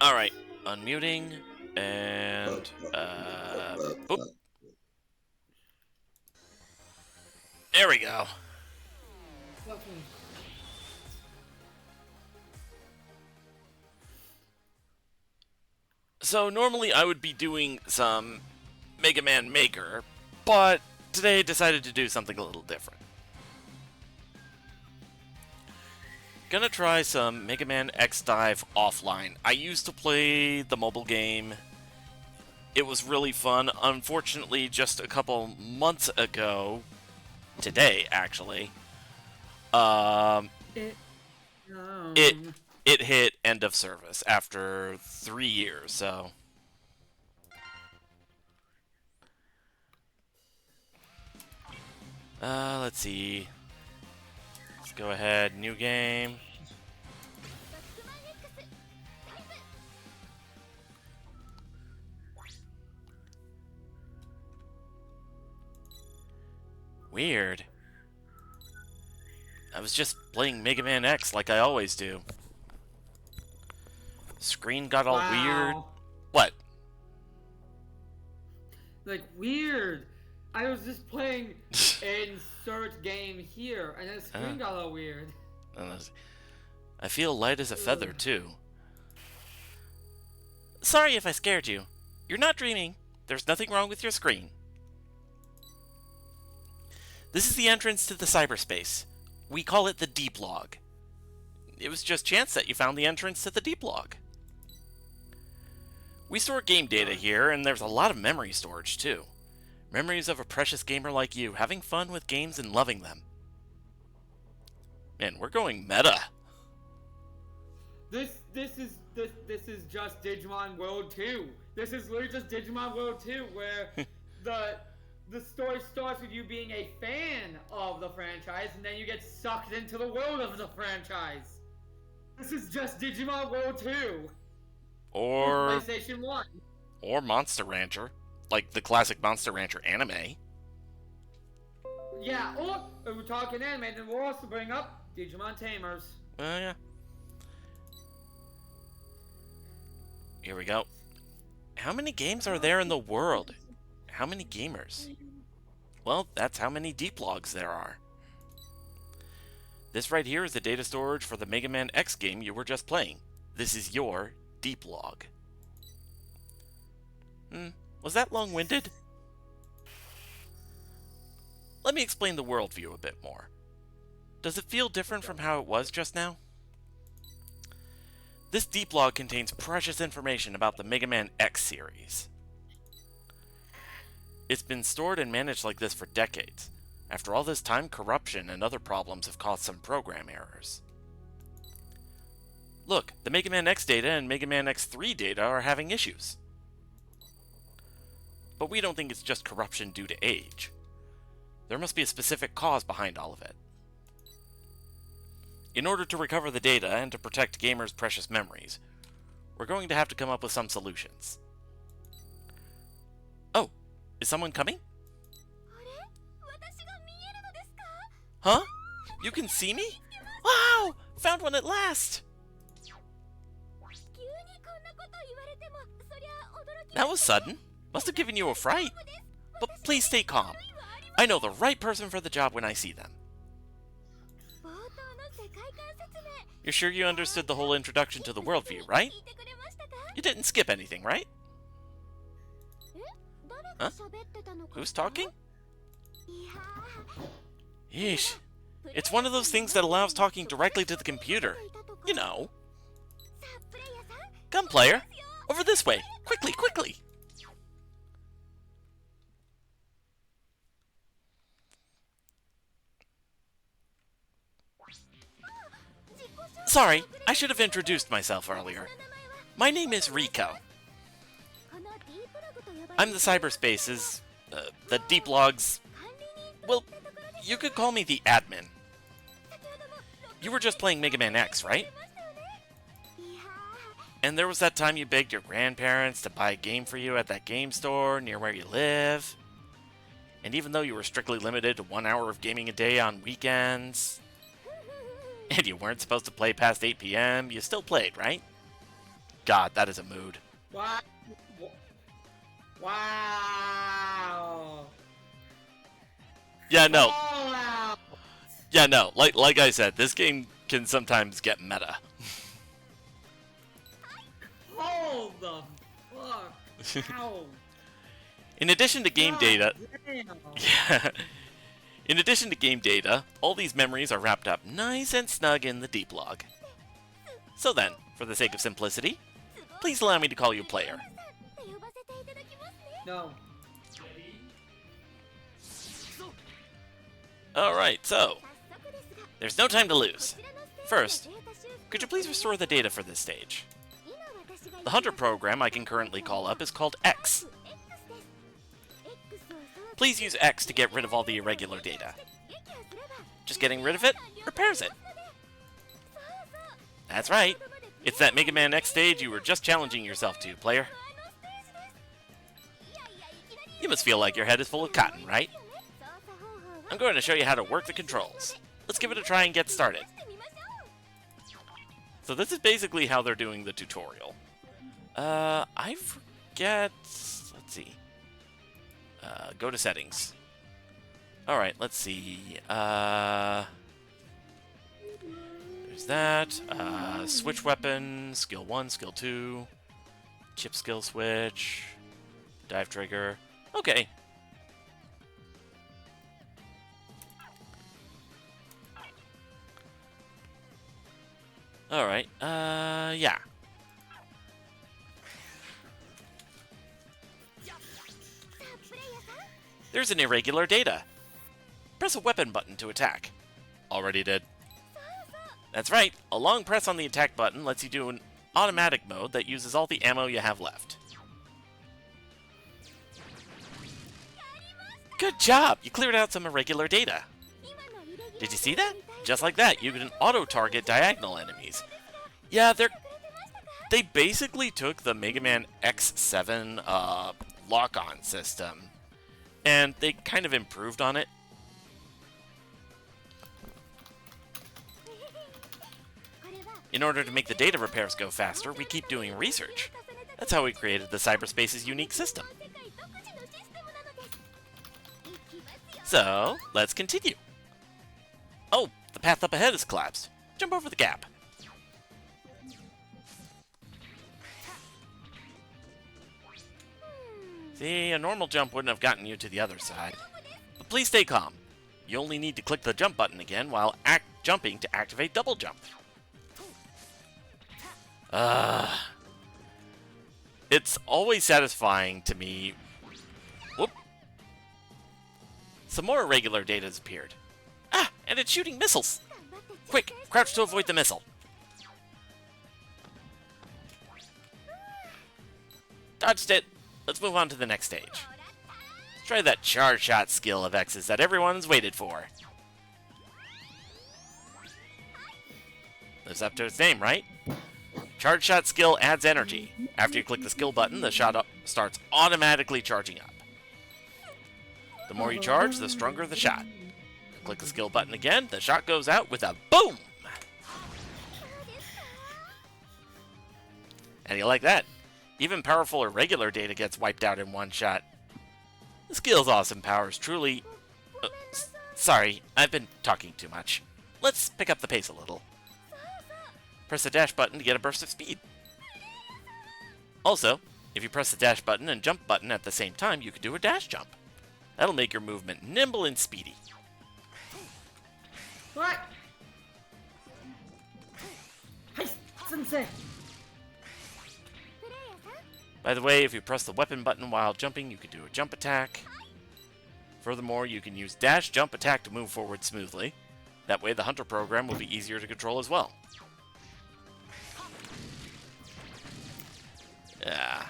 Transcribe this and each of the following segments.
Alright, unmuting, and, boop. There we go. So normally I would be doing some Mega Man Maker, but today I decided to do something a little different. Gonna try some Mega Man X Dive offline. I used to play the mobile game. It was really fun. Unfortunately, just a couple months ago, today actually, it it hit end of service after 3 years. So let's see. Let's go ahead, new game. Weird. I was just playing Mega Man X like I always do. Screen got all weird. What? Like, weird. I was just playing insert game here, and then the screen got all weird. I feel light as a feather, too. Sorry if I scared you. You're not dreaming. There's nothing wrong with your screen. This is the entrance to the cyberspace. We call it the deep log. It was just chance that you found the entrance to the deep log. We store game data here, and there's a lot of memory storage, too. Memories of a precious gamer like you, having fun with games and loving them. Man, we're going meta. This is just Digimon World 2. This is literally just Digimon World 2, where the story starts with you being a fan of the franchise, and then you get sucked into the world of the franchise. This is just Digimon World 2. Or PlayStation 1. Or Monster Rancher. Like the classic Monster Rancher anime. Yeah, or if we're talking anime, then we'll also bring up Digimon Tamers. Yeah. Here we go. How many games are there in the world? How many gamers? Well, that's how many deep logs there are. This right here is the data storage for the Mega Man X game you were just playing. This is your deep log. Was that long-winded? Let me explain the worldview a bit more. Does it feel different from how it was just now? This deep log contains precious information about the Mega Man X series. It's been stored and managed like this for decades. After all this time, corruption and other problems have caused some program errors. Look, the Mega Man X data and Mega Man X3 data are having issues. But we don't think it's just corruption due to age. There must be a specific cause behind all of it. In order to recover the data and to protect gamers' precious memories, we're going to have to come up with some solutions. Oh, is someone coming? Huh? You can see me? Wow! Found one at last! That was sudden. Must have given you a fright. But please stay calm. I know the right person for the job when I see them. You're sure you understood the whole introduction to the worldview, right? You didn't skip anything, right? Huh? Who's talking? Yeesh. It's one of those things that allows talking directly to the computer. You know. Come, player. Over this way. Quickly, quickly. Sorry, I should have introduced myself earlier. My name is RiCO. I'm the cyberspace's, the deep logs. Well, you could call me the admin. You were just playing Mega Man X, right? And there was that time you begged your grandparents to buy a game for you at that game store near where you live. And even though you were strictly limited to 1 hour of gaming a day on weekends, and you weren't supposed to play past 8 p.m., you still played, right? God, that is a mood. What? Wow. Yeah, no. Fallout. Yeah, no. Like I said, this game can sometimes get meta. Hold the fuck. Ow. In addition to game God data... damn. Yeah. In addition to game data, all these memories are wrapped up nice and snug in the deep log. So then, for the sake of simplicity, please allow me to call you player. No. Alright, so, there's no time to lose. First, could you please restore the data for this stage? The Hunter program I can currently call up is called X. Please use X to get rid of all the irregular data. Just getting rid of it repairs it. That's right. It's that Mega Man X stage you were just challenging yourself to, player. You must feel like your head is full of cotton, right? I'm going to show you how to work the controls. Let's give it a try and get started. So this is basically how they're doing the tutorial. I forget... Let's see. Go to settings. Alright, let's see. There's that. Switch weapon, skill 1, skill 2. Chip skill switch. Dive trigger. Okay. Alright, yeah. There's an irregular data. Press a weapon button to attack. Already did. That's right, a long press on the attack button lets you do an automatic mode that uses all the ammo you have left. Good job! You cleared out some irregular data. Did you see that? Just like that, you can auto-target diagonal enemies. Yeah, they basically took the Mega Man X7 lock-on system, and they kind of improved on it. In order to make the data repairs go faster, we keep doing research. That's how we created the cyberspace's unique system. So, let's continue. Oh, the path up ahead is collapsed. Jump over the gap. See, a normal jump wouldn't have gotten you to the other side. But please stay calm. You only need to click the jump button again while jumping to activate double jump. It's always satisfying to me. Whoop. Some more irregular data has appeared. Ah, and it's shooting missiles. Quick, crouch to avoid the missile. Dodged it. Let's move on to the next stage. Let's try that charge shot skill of X's that everyone's waited for. Lives up to its name, right? Charge shot skill adds energy. After you click the skill button, the shot starts automatically charging up. The more you charge, the stronger the shot. Click the skill button again, the shot goes out with a boom! And you like that? Even powerful irregular data gets wiped out in one shot. The skill's awesome powers truly... sorry, I've been talking too much. Let's pick up the pace a little. Press the dash button to get a burst of speed. Also, if you press the dash button and jump button at the same time, you can do a dash jump. That'll make your movement nimble and speedy. What? Hey, sensei! By the way, if you press the weapon button while jumping, you can do a jump attack. Furthermore, you can use dash jump attack to move forward smoothly. That way the Hunter program will be easier to control as well. Yeah.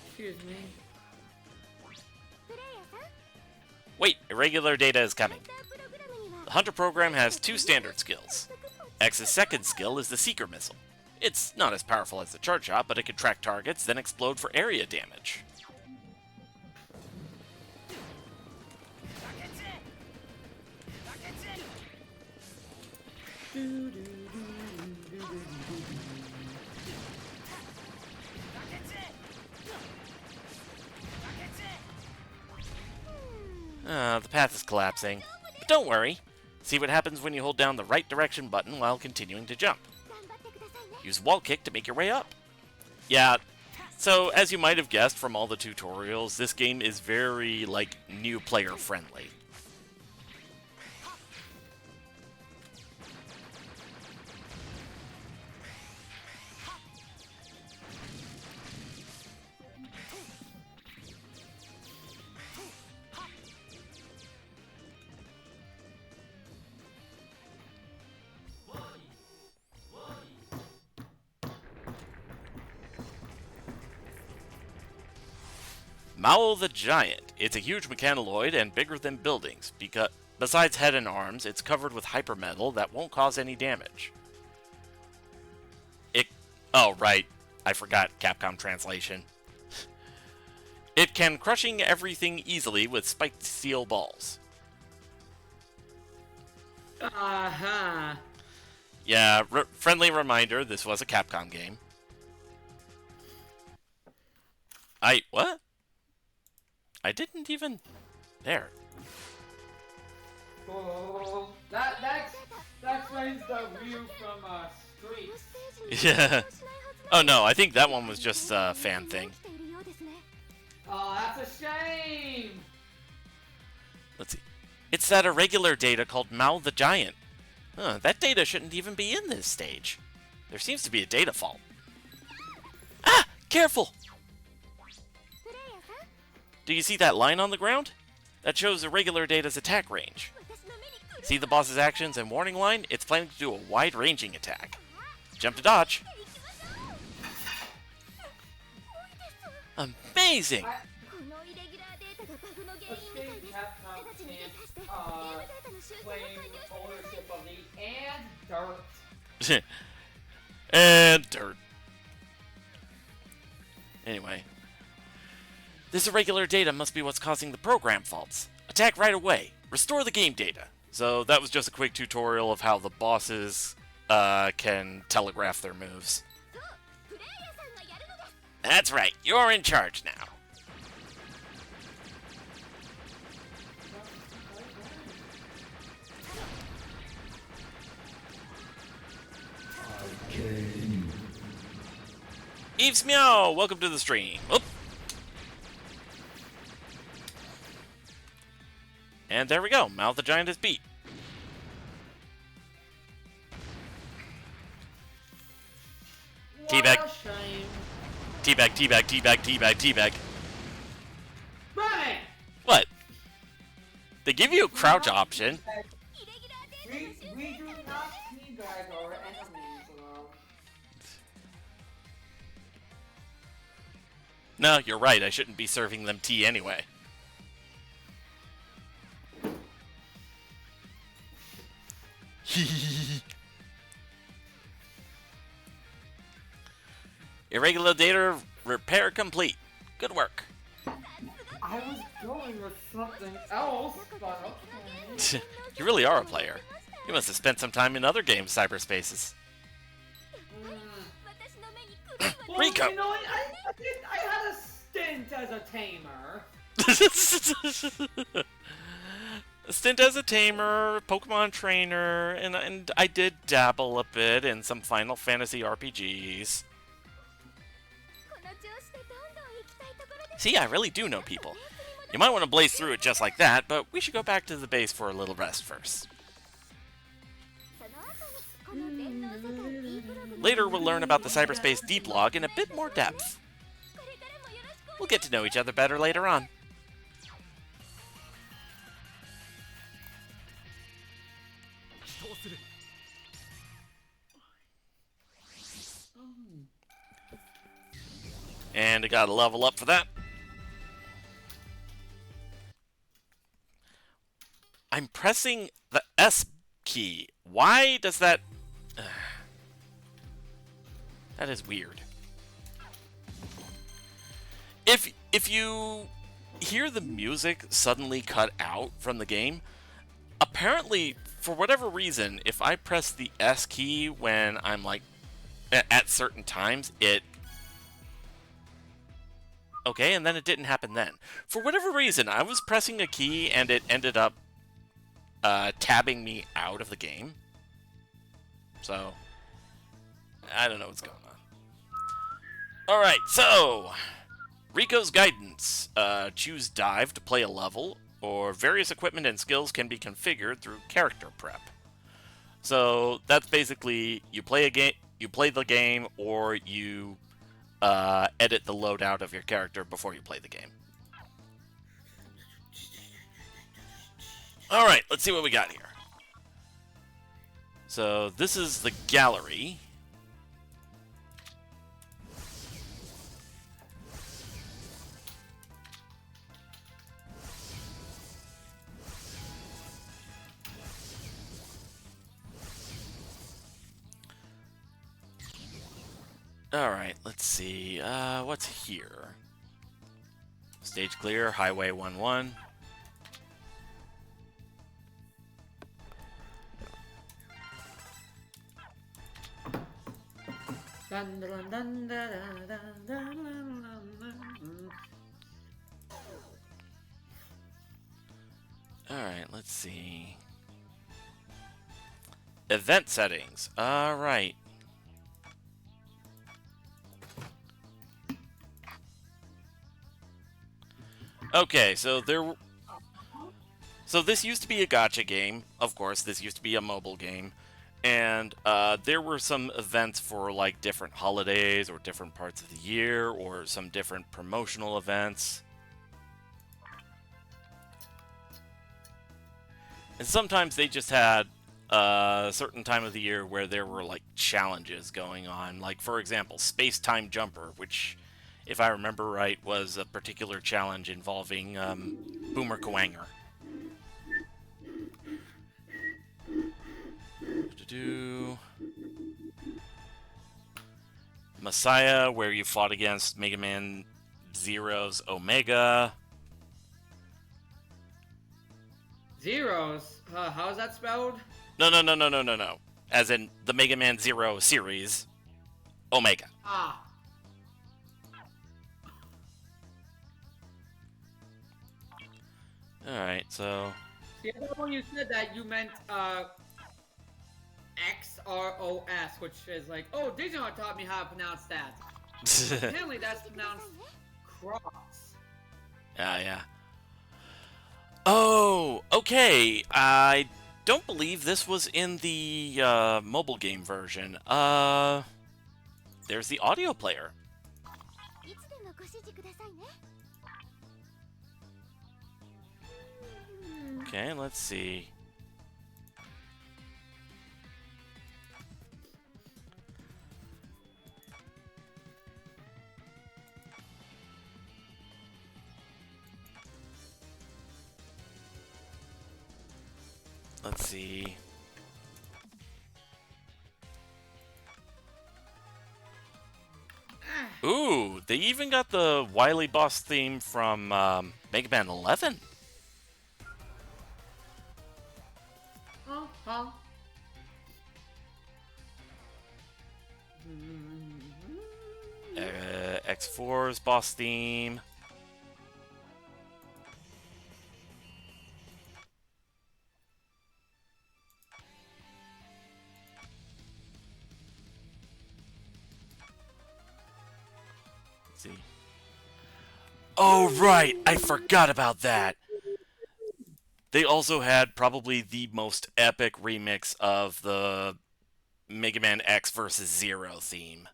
Excuse me. Wait, irregular data is coming. The Hunter program has two standard skills. X's second skill is the Seeker Missile. It's not as powerful as the Charge Shot, but it can track targets, then explode for area damage. The path is collapsing. But don't worry. See what happens when you hold down the right direction button while continuing to jump. Use wall kick to make your way up. Yeah, so as you might have guessed from all the tutorials, this game is very, new player friendly. Mao the Giant. It's a huge mechanoid and bigger than buildings. Because besides head and arms, it's covered with hypermetal that won't cause any damage. Oh, right. I forgot Capcom translation. It can crushing everything easily with spiked steel balls. Uh-huh. Yeah, friendly reminder, this was a Capcom game. What? I didn't even... There. Oh, that explains the view from Streets. Yeah. Oh no, I think that one was just a fan thing. Oh, that's a shame! Let's see. It's that irregular data called Mao the Giant. That data shouldn't even be in this stage. There seems to be a data fault. Ah! Careful! Do you see that line on the ground? That shows irregular data's attack range. See the boss's actions and warning line? It's planning to do a wide-ranging attack. Jump to dodge. Amazing! Claim ownership of the dirt. And dirt. Anyway. This irregular data must be what's causing the program faults. Attack right away. Restore the game data. So that was just a quick tutorial of how the bosses can telegraph their moves. That's right. You're in charge now. Eves Meow, welcome to the stream. Oop. And there we go. Mouth the Giant is beat. Teabag. What a shame. Teabag, teabag, teabag, teabag, teabag. Bang! What? They give you a crouch option. We do not teabag our enemies, though. No, you're right. I shouldn't be serving them tea anyway. Irregular data repair complete. Good work. I was going with something else, but okay. You really are a player. You must have spent some time in other games' cyberspaces. Well, RiCO. you know, I had a stint as a tamer. A stint as a tamer, Pokemon trainer, and I did dabble a bit in some Final Fantasy RPGs. See, I really do know people. You might want to blaze through it just like that, but we should go back to the base for a little rest first. Later, we'll learn about the cyberspace deep log in a bit more depth. We'll get to know each other better later on. And I got to level up for that. I'm pressing the S key. Why does that... That is weird. If you hear the music suddenly cut out from the game, apparently, for whatever reason, if I press the S key when I'm like at certain times, it... Okay, and then it didn't happen then. For whatever reason, I was pressing a key and it ended up tabbing me out of the game. So, I don't know what's going on. Alright, so, RiCO's guidance. Choose dive to play a level, or various equipment and skills can be configured through character prep. So, that's basically, you play the game, or you edit the loadout of your character before you play the game. Alright, let's see what we got here. So, this is the gallery. Alright, let's see. What's here? Stage clear, Highway 1-1. Alright, let's see. Event settings. Alright. Okay, so this used to be a gacha game. Of course, this used to be a mobile game. And there were some events for like different holidays or different parts of the year or some different promotional events. And sometimes they just had a certain time of the year where there were like challenges going on. Like, for example, Space Time Jumper, which, if I remember right, was a particular challenge involving Boomer Kawanger. Messiah, where you fought against Mega Man Zero's Omega. Zeros? How is that spelled? No. As in the Mega Man Zero series, Omega. Ah. Alright, so... Yeah, when you said that, you meant, XROS, which is like, oh, Digimon taught me how to pronounce that. Apparently that's pronounced cross. Yeah. Oh, okay. I don't believe this was in the mobile game version. There's the audio player. Okay, let's see. Let's see. Ooh, they even got the Wily Boss theme from Mega Man 11. Huh? X4's boss theme. Let's see. Oh, right! I forgot about that! They also had probably the most epic remix of the Mega Man X vs. Zero theme.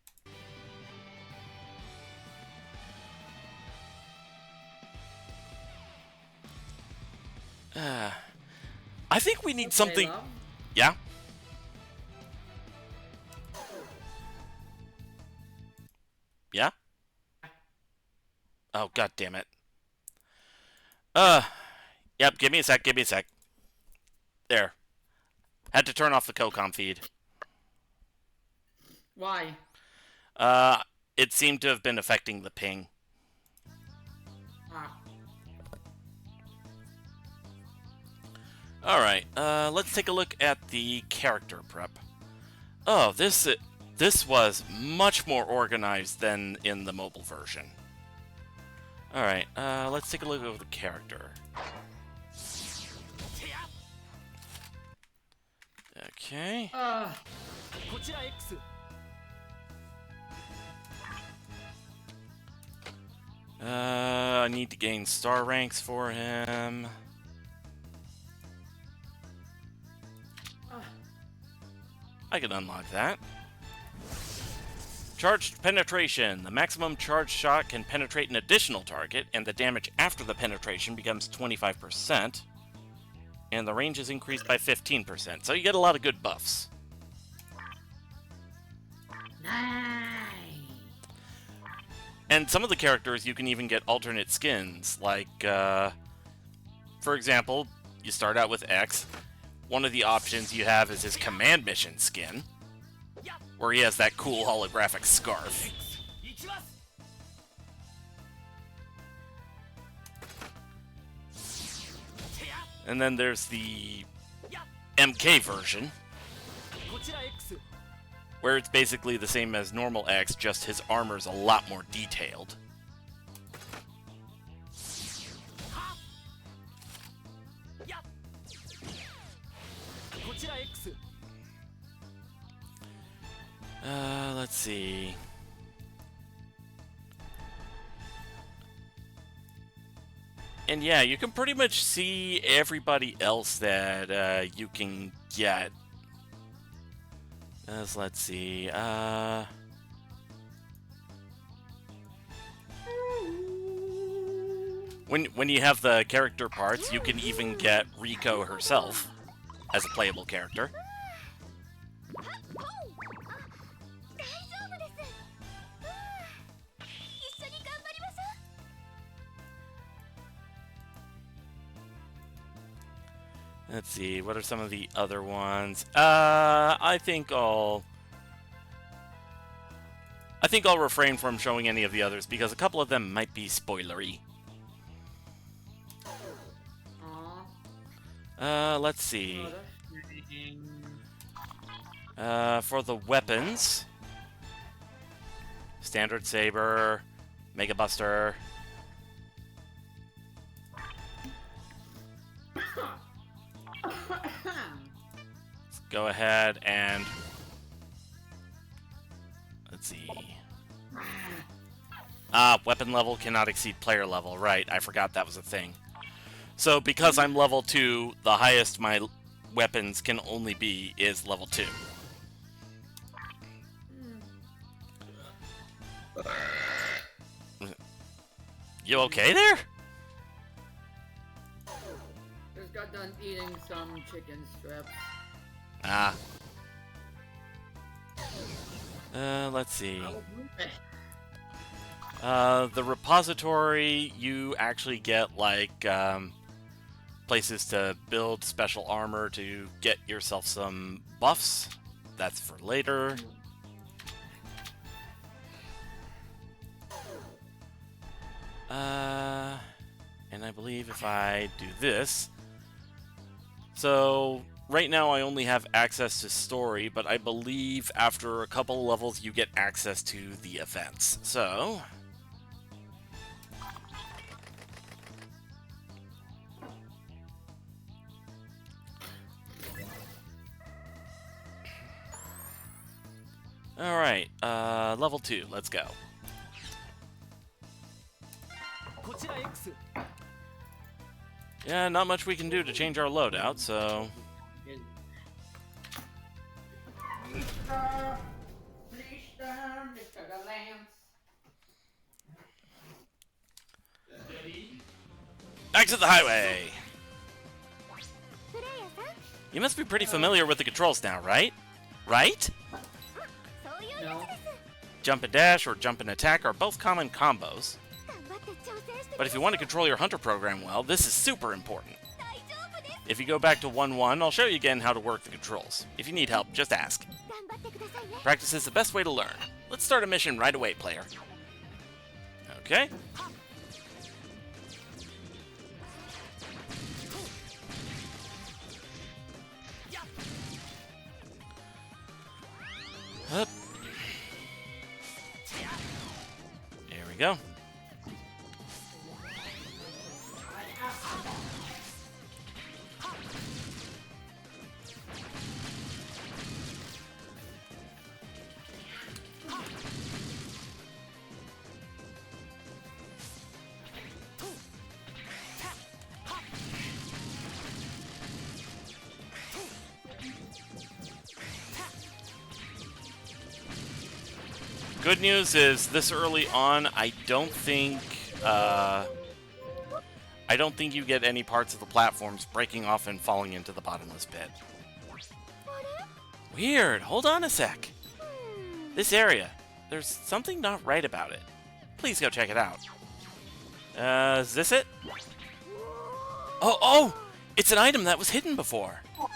I think we need something... Love. Yeah? Yeah? Oh, god damn it. Yep, give me a sec. There. Had to turn off the COCOM feed. Why? It seemed to have been affecting the ping. Ah. Alright, let's take a look at the character prep. Oh, this was much more organized than in the mobile version. Alright, let's take a look at the character. Okay. I need to gain star ranks for him. I can unlock that. Charged penetration. The maximum charged shot can penetrate an additional target, and the damage after the penetration becomes 25%. And the range is increased by 15%, so you get a lot of good buffs. Nice. And some of the characters you can even get alternate skins, like, for example, you start out with X. One of the options you have is his command mission skin, where he has that cool holographic scarf. And then there's the MK version, where it's basically the same as normal X, just his armor's a lot more detailed. Let's see. And yeah, you can pretty much see everybody else that you can get. Let's see. When you have the character parts, you can even get RiCO herself as a playable character. Let's see, what are some of the other ones? I think I'll refrain from showing any of the others because a couple of them might be spoilery. Let's see. For the weapons, Standard Saber, Mega Buster. Let's go ahead and let's see. Weapon level cannot exceed player level. Right, I forgot that was a thing. So because I'm level 2, the highest my weapons can only be is level 2. You okay there? Just got done eating some chicken strips. Let's see. The repository, you actually get, like, places to build special armor to get yourself some buffs. That's for later. And I believe if I do this... So, right now I only have access to story, but I believe after a couple levels you get access to the events. So... Alright, level 2, let's go. Yeah, not much we can do to change our loadout, so... Back to the highway! You must be pretty familiar with the controls now, right? Right? No. Jump and dash or jump and attack are both common combos. But if you want to control your hunter program well, this is super important. If you go back to 1-1, I'll show you again how to work the controls. If you need help, just ask. Practice is the best way to learn. Let's start a mission right away, player. Okay. Up. There we go. Good news is, this early on, I don't think you get any parts of the platforms breaking off and falling into the bottomless pit. Weird. Hold on a sec. This area, there's something not right about it. Please go check it out. Is this it? Oh! It's an item that was hidden before. Well,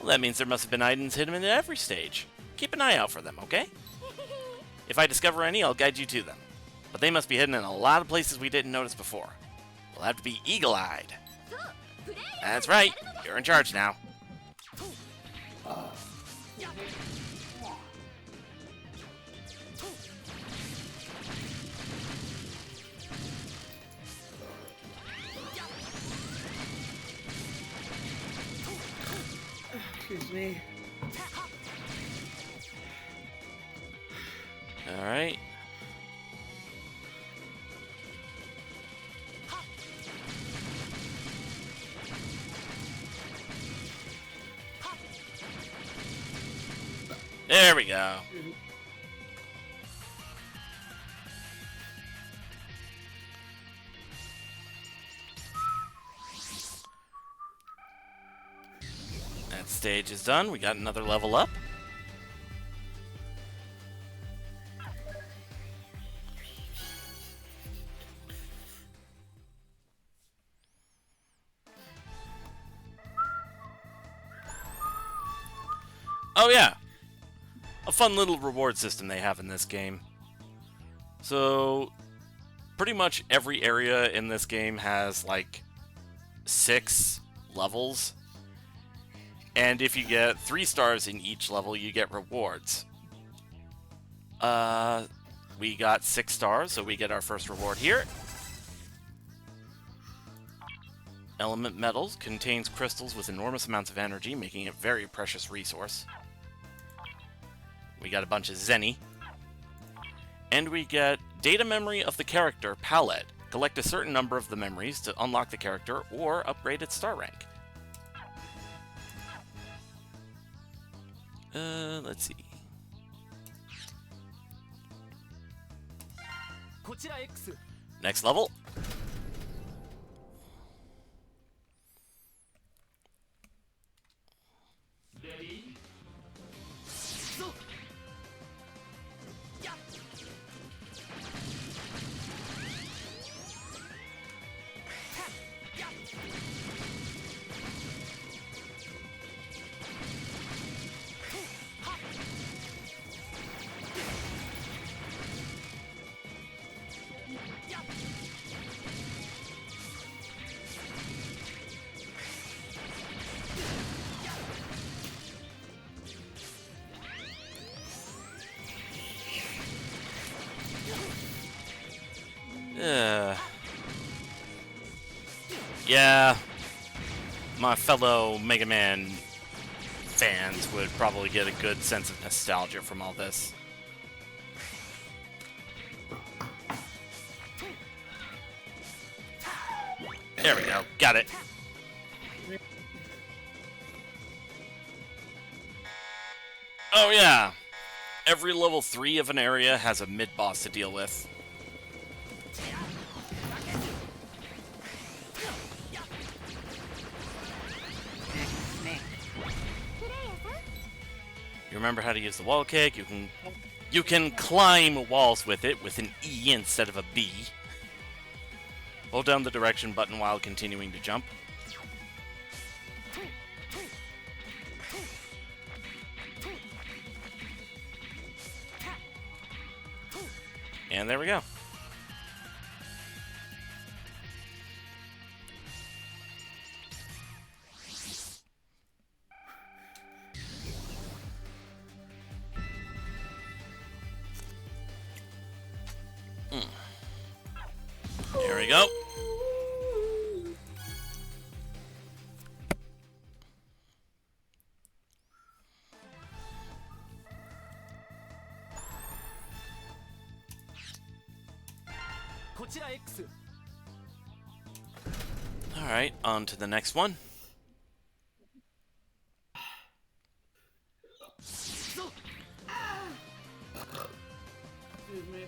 that means there must have been items hidden in every stage. Keep an eye out for them, okay? If I discover any, I'll guide you to them. But they must be hidden in a lot of places we didn't notice before. We'll have to be eagle-eyed. That's right. You're in charge now. Excuse me. Alright. There we go. That stage is done. We got another level up. Oh yeah, a fun little reward system they have in this game. So, pretty much every area in this game has like 6 levels. And if you get 3 stars in each level, you get rewards. We got 6 stars, so we get our first reward here. Element metals contains crystals with enormous amounts of energy, making it a very precious resource. We got a bunch of Zenny. And we get data memory of the character palette. Collect a certain number of the memories to unlock the character or upgrade its star rank. Let's see. Next level. Yeah, my fellow Mega Man fans would probably get a good sense of nostalgia from all this. There we go, got it. Oh yeah, every level 3 of an area has a mid-boss to deal with. You remember how to use the wall kick. You can climb walls with it with an E instead of a B. Hold down the direction button while continuing to jump. And there we go. There we go. Alright, on to the next one. Excuse me.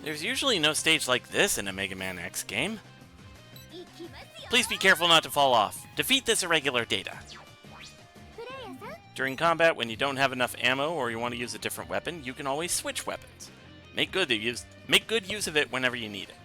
There's usually no stage like this in a Mega Man X game. Please be careful not to fall off. Defeat this irregular data. During combat, when you don't have enough ammo or you want to use a different weapon, you can always switch weapons. Make good use of it whenever you need it.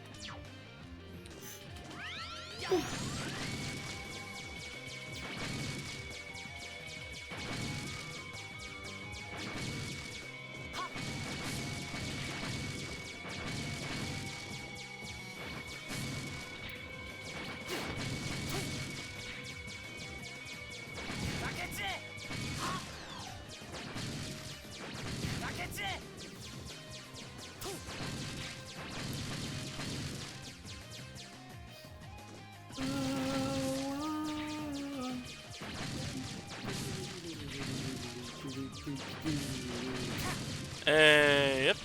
Yep.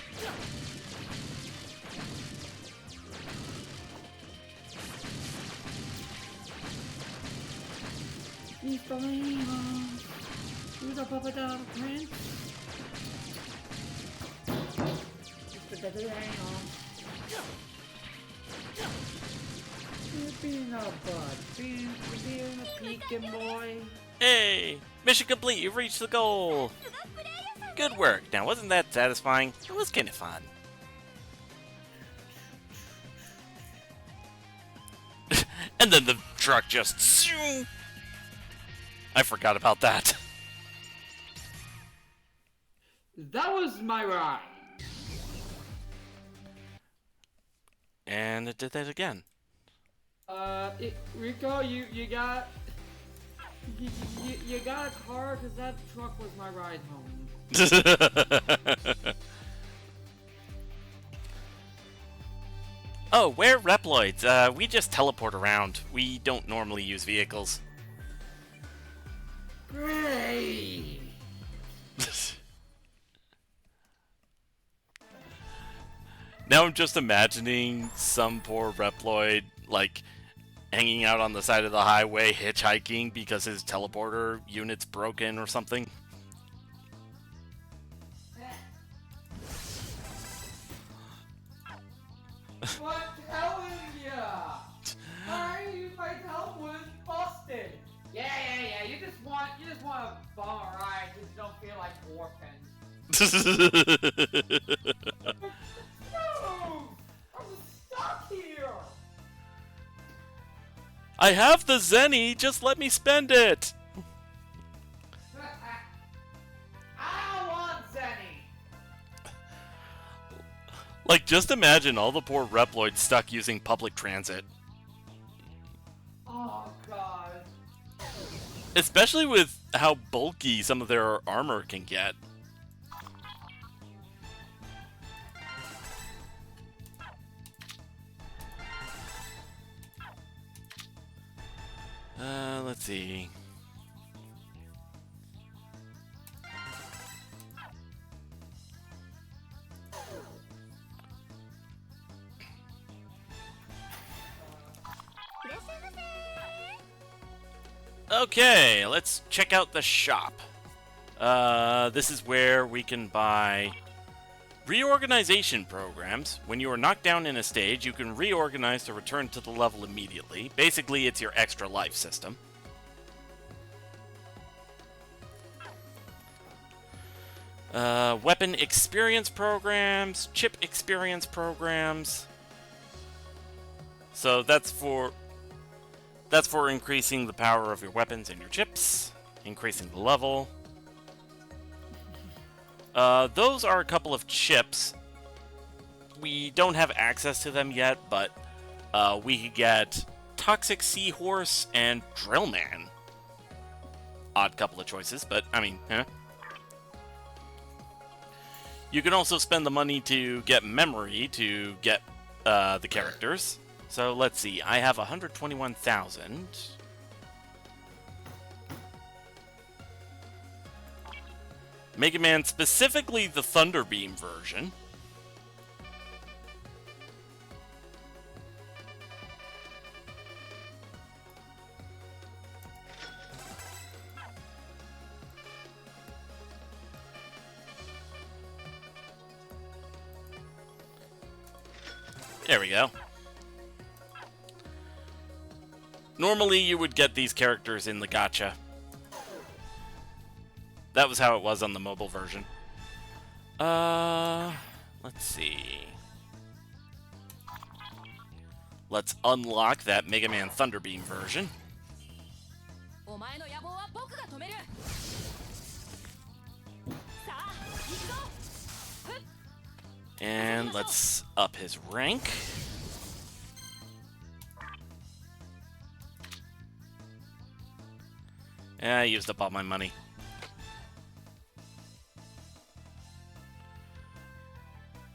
He's the Leon. Who's a Papa Dog Prince? Mr. the Leon. You're being a bud. Being a peeking boy. Hey! Mission complete, you've reached the goal! Good work. Now, wasn't that satisfying? It was kind of fun. And then the truck just... zoom. I forgot about that. That was my ride. And it did that again. RiCO, you got... You got a car? Because that truck was my ride home. Oh, we're Reploids. We just teleport around. We don't normally use vehicles. Great. Now I'm just imagining some poor Reploid, like, hanging out on the side of the highway, hitchhiking because his teleporter unit's broken or something. What telling ya? My teleporter is busted. Yeah. You just want a bum a ride. Just don't feel like warping. No! I'm stuck here! I have the Zenny, just let me spend it! I don't want Zenny! Like, just imagine all the poor Reploids stuck using public transit. Oh, God. Especially with how bulky some of their armor can get. Let's see. Okay, let's check out the shop. This is where we can buy reorganization programs. When you are knocked down in a stage, you can reorganize to return to the level immediately. Basically, it's your extra life system. Weapon experience programs, chip experience programs. So that's for increasing the power of your weapons and your chips, increasing the level. Those are a couple of chips. We don't have access to them yet, but we could get Toxic Seahorse and Drillman. Odd couple of choices, but I mean, You can also spend the money to get memory to get the characters. So let's see, I have 121,000. Mega Man, specifically the Thunderbeam version. There we go. Normally you would get these characters in the gacha. That was how it was on the mobile version. Let's see. Let's unlock that Mega Man Thunderbeam version. And let's up his rank. I used up all my money.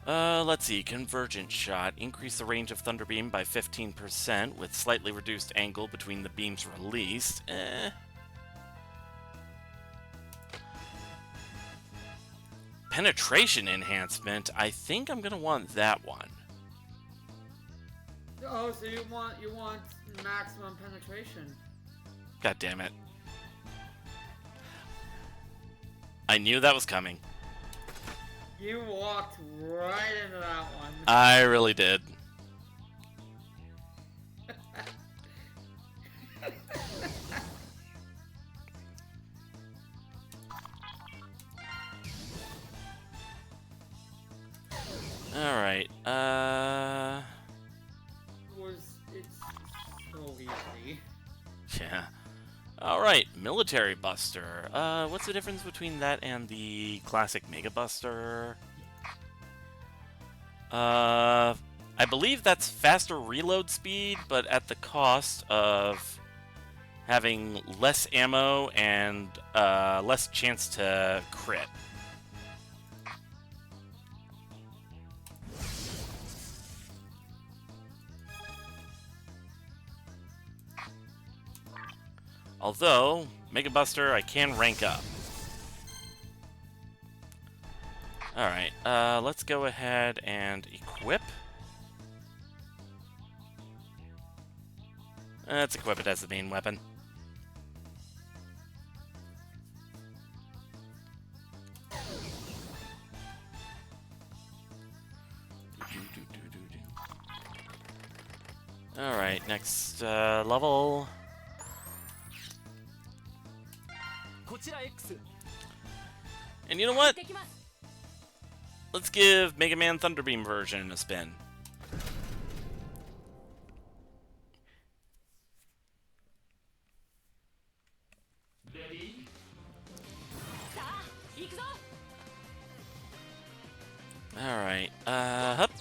Let's see. Convergent shot. Increase the range of Thunderbeam by 15% with slightly reduced angle between the beams released. Penetration enhancement. I think I'm gonna want that one. Oh, so you want maximum penetration? God damn it. I knew that was coming. You walked right into that one. I really did. Alright, It's so easy. yeah. Alright, Military Buster. What's the difference between that and the classic Mega Buster? I believe that's faster reload speed, but at the cost of having less ammo and less chance to crit. Although, Mega Buster, I can rank up. Alright, let's go ahead and equip. Let's equip it as the main weapon. Alright, next level. And you know what? Let's give Mega Man Thunderbeam version a spin. Alright, hup.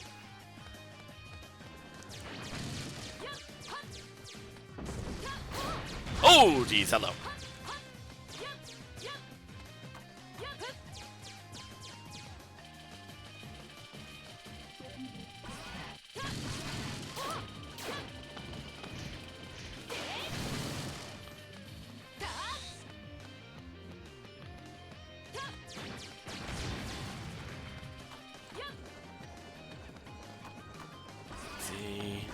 Oh, geez, hello. See.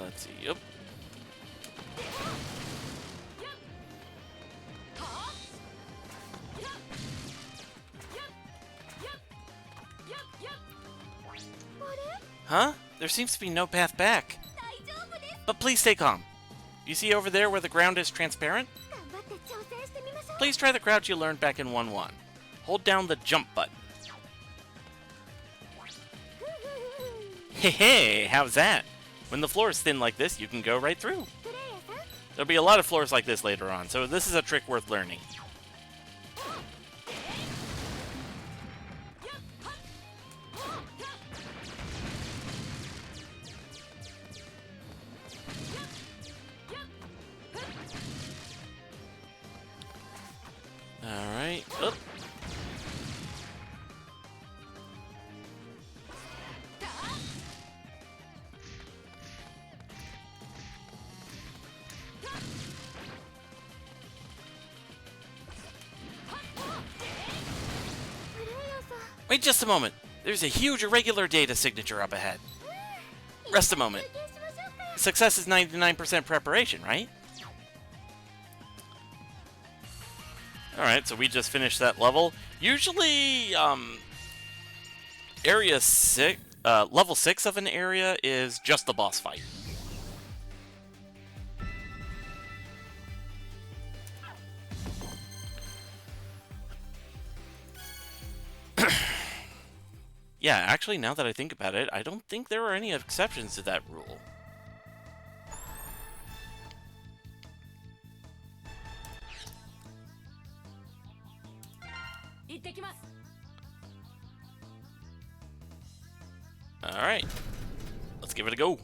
Let's see. Yep. Huh? There seems to be no path back. But please stay calm. You see over there where the ground is transparent? Please try the crouch you learned back in 1-1. Hold down the jump button. Hey, how's that? When the floor is thin like this, you can go right through. There'll be a lot of floors like this later on, so this is a trick worth learning. Alright, up. Wait just a moment. There's a huge irregular data signature up ahead. Rest a moment. Success is 99% preparation, right? Alright, so we just finished that level. Usually, area 6, level 6 of an area is just the boss fight. Yeah, actually, now that I think about it, I don't think there are any exceptions to that rule. Alright, let's give it a go.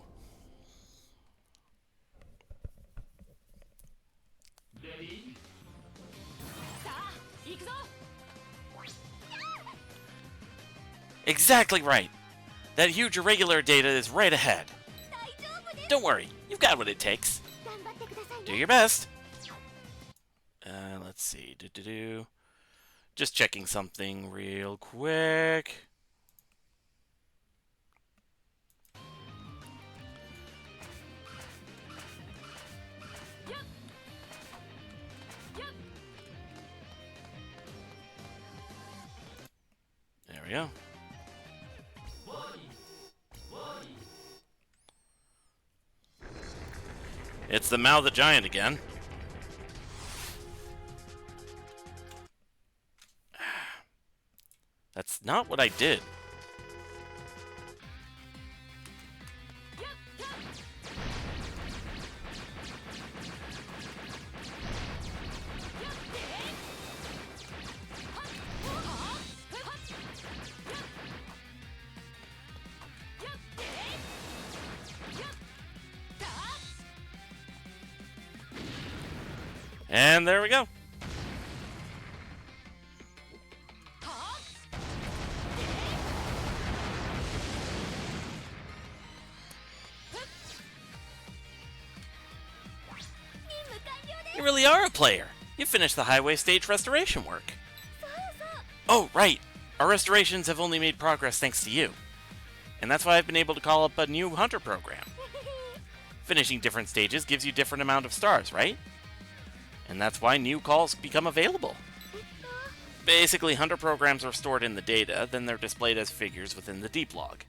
Exactly right. That huge irregular data is right ahead. Don't worry, you've got what it takes. Do your best. Let's see. Just checking something real quick. There we go. It's the Mao the Giant again. That's not what I did. And there we go. You really are a player. You finished the highway stage restoration work. Oh, right. Our restorations have only made progress thanks to you. And that's why I've been able to call up a new hunter program. Finishing different stages gives you different amount of stars, right? And that's why new calls become available. Basically, hunter programs are stored in the data, then they're displayed as figures within the deep log.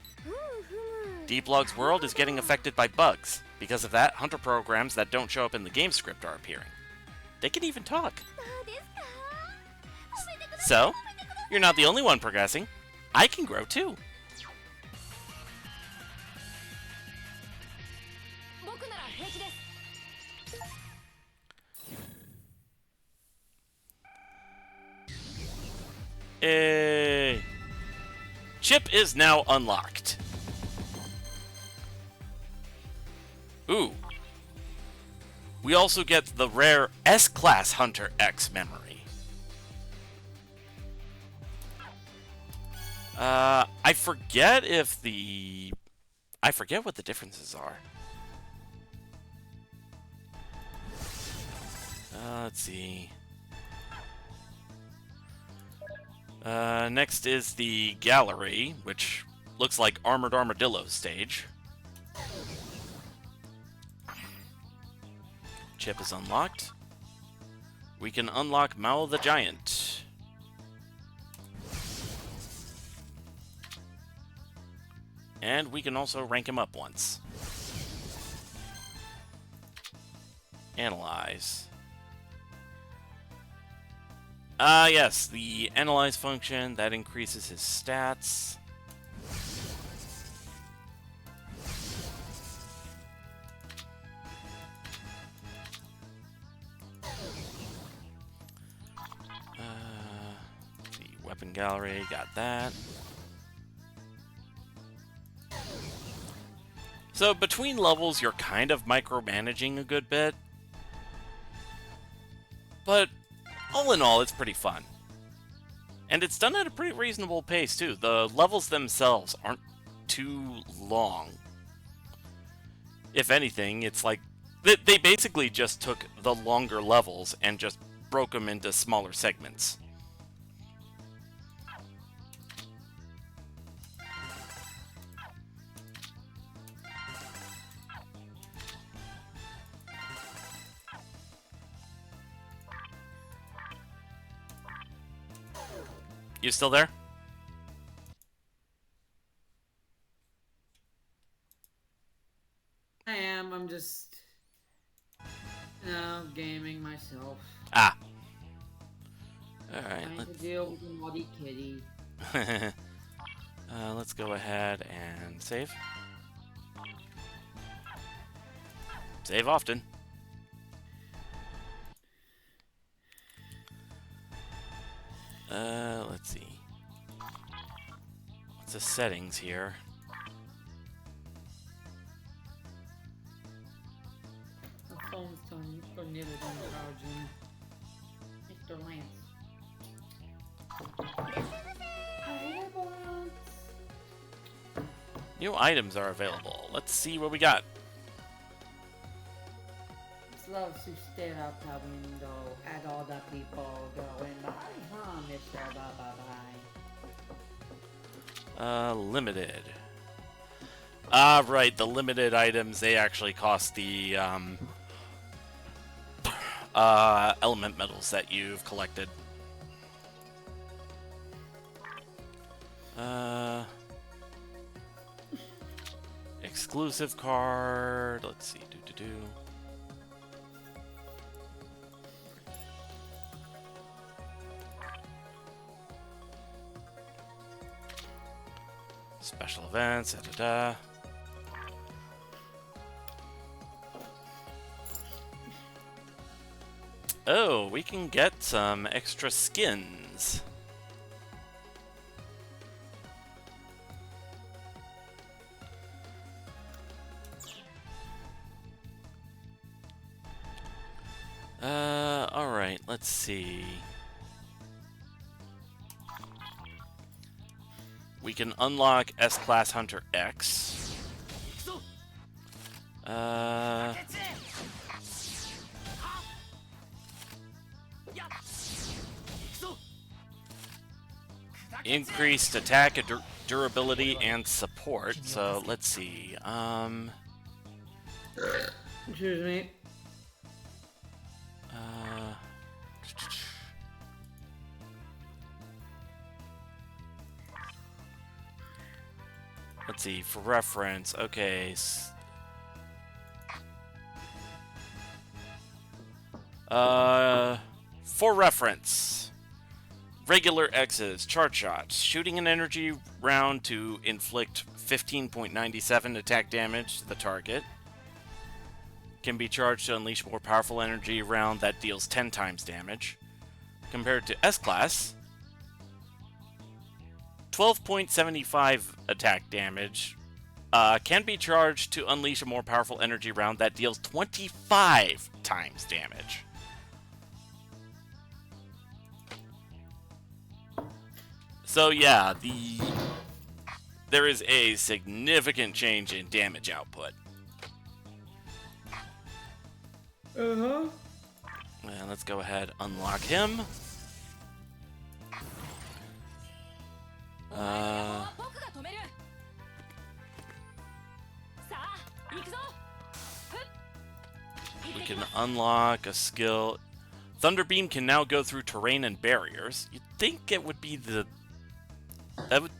Deep Log's world is getting affected by bugs. Because of that, hunter programs that don't show up in the game script are appearing. They can even talk. So, you're not the only one progressing. I can grow too. Hey. Chip is now unlocked. Ooh. We also get the rare S-Class Hunter X memory. I forget what the differences are. Let's see. Next is the gallery, which looks like Armored Armadillo's stage. Chip is unlocked. We can unlock Mao the Giant. And we can also rank him up once. Analyze. Yes, the analyze function, that increases his stats. The weapon gallery, got that. So between levels, you're kind of micromanaging a good bit. But all in all, it's pretty fun. And it's done at a pretty reasonable pace, too. The levels themselves aren't too long. If anything, it's like... They basically just took the longer levels and just broke them into smaller segments. You still there? I am. I'm just, gaming myself. Ah. Alright, Trying to deal with a naughty kitty. let's go ahead and save. Save often. Let's see. What's the settings here? The phone's tornadoes on charging. Mr. Lance. New items are available. Let's see what we got. Loves to stare out the window at all the people going by. Huh, Mr. Bye-bye. Limited. Right, the limited items, they actually cost the, element metals that you've collected. Exclusive card, let's see, Special events, da-da-da. Oh, we can get some extra skins. let's see. We can unlock S-Class Hunter X. Increased attack, durability, and support. So, let's see. Excuse me. Let's see, for reference, okay. For reference, regular X's, charge shots, shooting an energy round to inflict 15.97 attack damage to the target. Can be charged to unleash a more powerful energy round that deals 10 times damage. Compared to S-Class, 12.75 attack damage can be charged to unleash a more powerful energy round that deals 25 times damage. So yeah, there is a significant change in damage output. Uh-huh. Well, let's go ahead and unlock him. We can unlock a skill. Thunderbeam can now go through terrain and barriers. You'd think it would be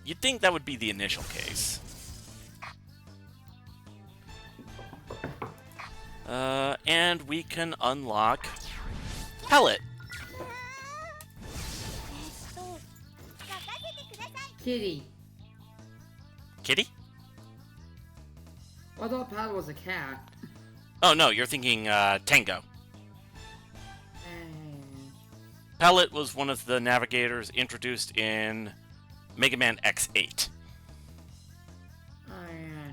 you'd think that would be the initial case. And we can unlock Pellet. Kitty. Kitty? I thought Pat was a cat. Oh no, you're thinking Tango. Pellet was one of the navigators introduced in Mega Man X8. Oh yeah.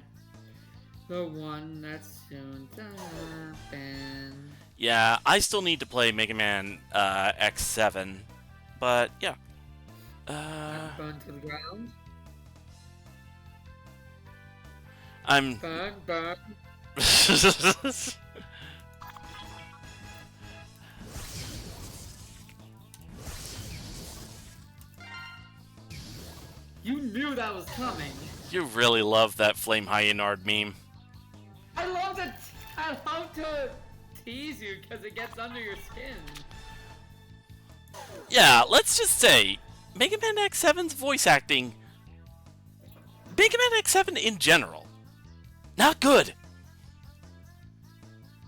The one that's soon to happen. Yeah, I still need to play Mega Man X7, but yeah. Burn to the ground. I'm... Burn. You knew that was coming. You really love that Flame Hyenard meme. I love to tease you because it gets under your skin. Yeah, let's just say, Mega Man X7's voice acting, Mega Man X7 in general, not good.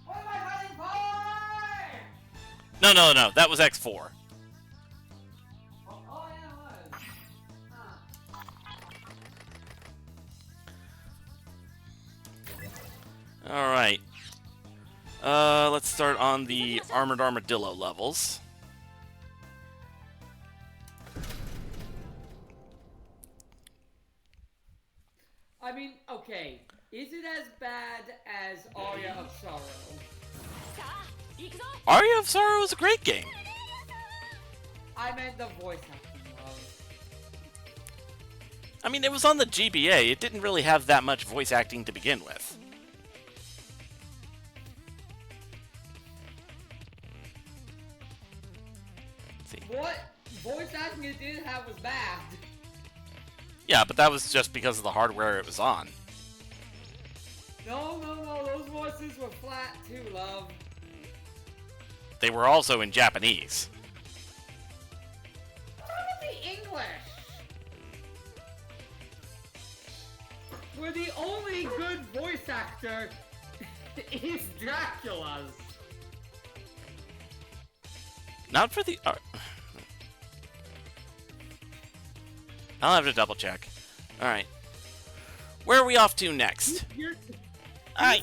What am I fighting for? No, that was X4. Oh yeah, it was. Huh. Alright. Let's start on the Armored Armadillo levels. I mean, okay, is it as bad as Aria of Sorrow? Aria of Sorrow is a great game. I meant the voice acting, love. I mean, it was on the GBA. It didn't really have that much voice acting to begin with. Let's see. What voice acting it did have was bad. Yeah, but that was just because of the hardware it was on. No, those voices were flat too, love. They were also in Japanese. What about the English? Where the only good voice actor is Dracula's. Not for the... I'll have to double check. Alright. Where are we off to next? You're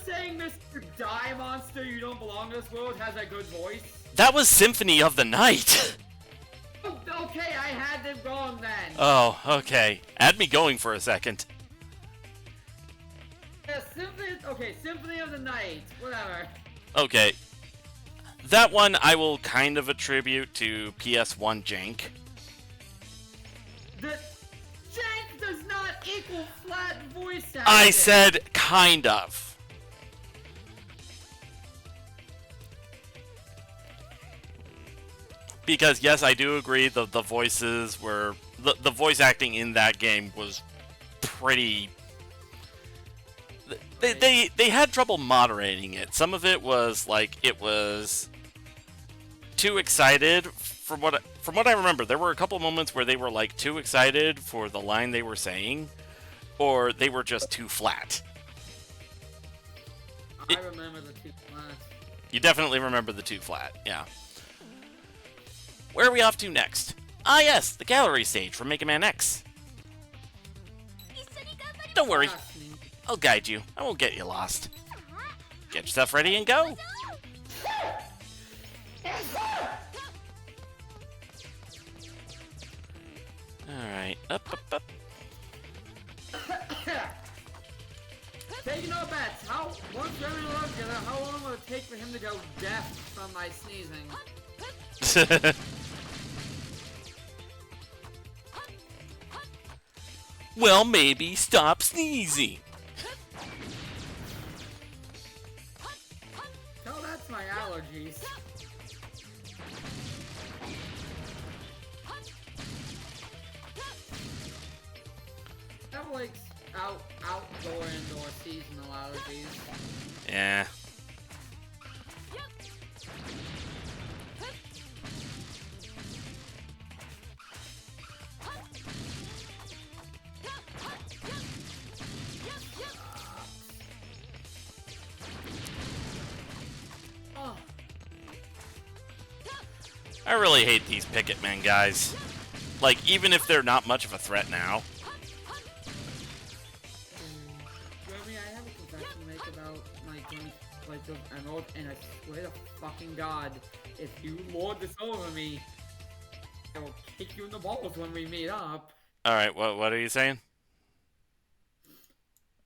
saying Mr. Die Monster, you don't belong to this world, has a good voice? That was Symphony of the Night! Oh, okay, I had them wrong then. Oh, okay. Had me going for a second. Yeah, Symphony of the Night, whatever. Okay. That one I will kind of attribute to PS1 jank. The jank does not equal flat voice acting. I said kind of. Because yes, I do agree the voices were the voice acting in that game was pretty. They had trouble moderating it. Some of it was like it was too excited. From what I remember, there were a couple moments where they were like too excited for the line they were saying, or they were just too flat. I remember the too flat. You definitely remember the too flat, yeah. Where are we off to next? Ah yes, the gallery stage from Mega Man X. Don't worry, I'll guide you. I won't get you lost. Get yourself ready and go. Alright, up. Taking no bets. Once everyone together, how long will it take for him to go deaf from my sneezing? Well, maybe stop sneezing. No, that's my allergies. I have like outdoor, indoor, seasonal allergies. Yeah. I really hate these Picket Men guys. Like, even if they're not much of a threat now. Jeremy, I have a confession to make about my game's Pledge of Emerald, and I swear to fucking God, if you lord this over me, I will kick you in the balls when we meet up. Alright, what are you saying?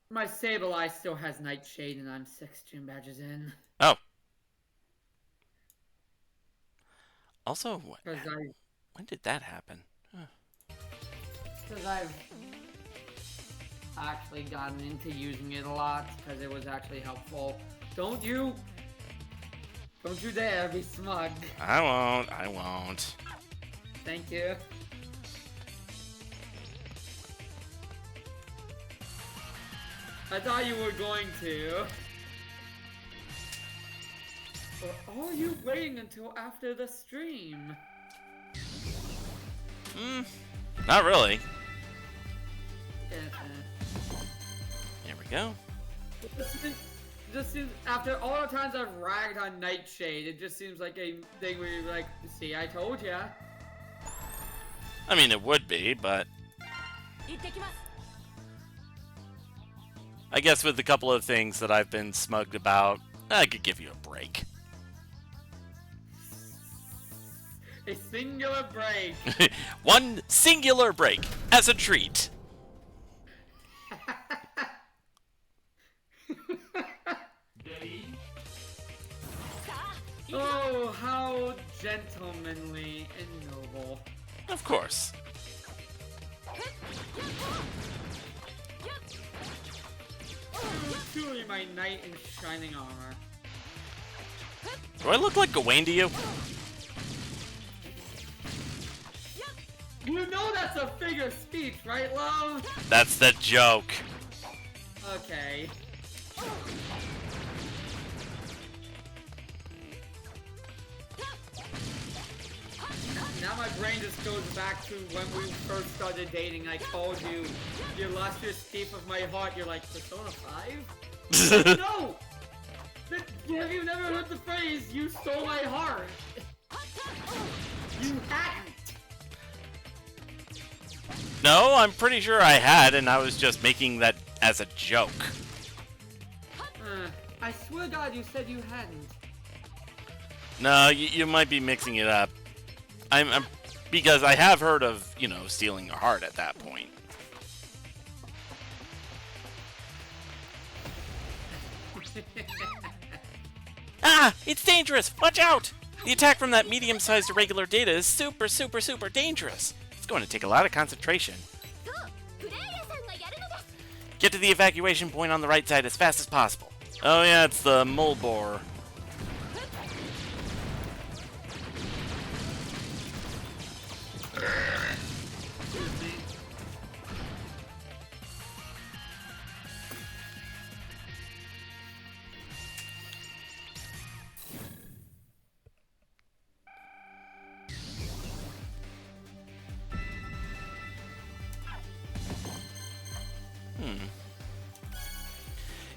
My Sableye still has Nightshade, and I'm 6 gym badges in. Oh. Also, when did that happen? Because I've actually gotten into using it a lot, because it was actually helpful. Don't you dare be smug. I won't. Thank you. I thought you were going to. Or are you waiting until after the stream? Not really. Yeah. There we go. Just seems, after all the times I've ragged on Nightshade, it just seems like a thing where you're like, see, I told ya. I mean, it would be, but I guess with a couple of things that I've been smugged about, I could give you a break. A singular break. One singular break as a treat. Oh, how gentlemanly and noble. Of course. Truly my knight in shining armor. Do I look like Gawain to you? You know that's a figure of speech, right, love? That's the joke. Okay. Now my brain just goes back to when we first started dating. I told you, you lost your thief of my heart. You're like, Persona 5? No! Have you never heard the phrase, you stole my heart? You hadn't. No, I'm pretty sure I had, and I was just making that as a joke. I swear to God, you said you hadn't. No, you might be mixing it up. I'm because I have heard of, you know, stealing a heart at that point. Ah! It's dangerous! Watch out! The attack from that medium-sized irregular data is super, super, super dangerous. It's going to take a lot of concentration. Get to the evacuation point on the right side as fast as possible. Oh yeah, it's the mole boar.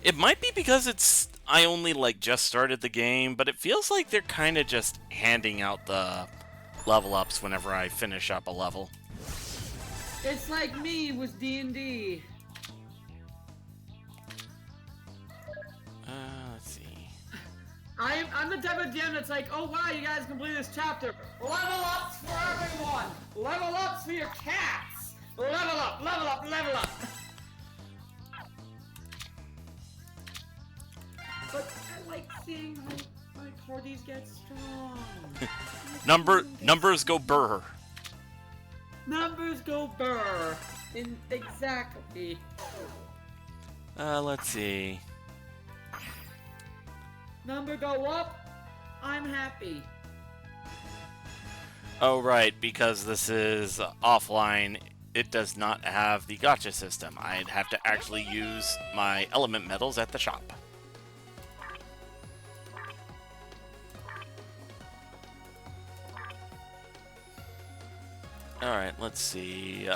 It might be because I only just started the game, but it feels like they're kind of just handing out the level ups whenever I finish up a level. It's like me with D&D. Let's see. I'm the type of DM that's like, oh wow, you guys completed this chapter. Level ups for everyone. Level ups for your cats. Level up, level up, level up. But I like seeing how my parties get strong. Numbers go burr. Numbers go burr. Exactly. Let's see. Number go up. I'm happy. Oh right, because this is offline, it does not have the gacha system. I'd have to actually use my element medals at the shop. Alright, let's see.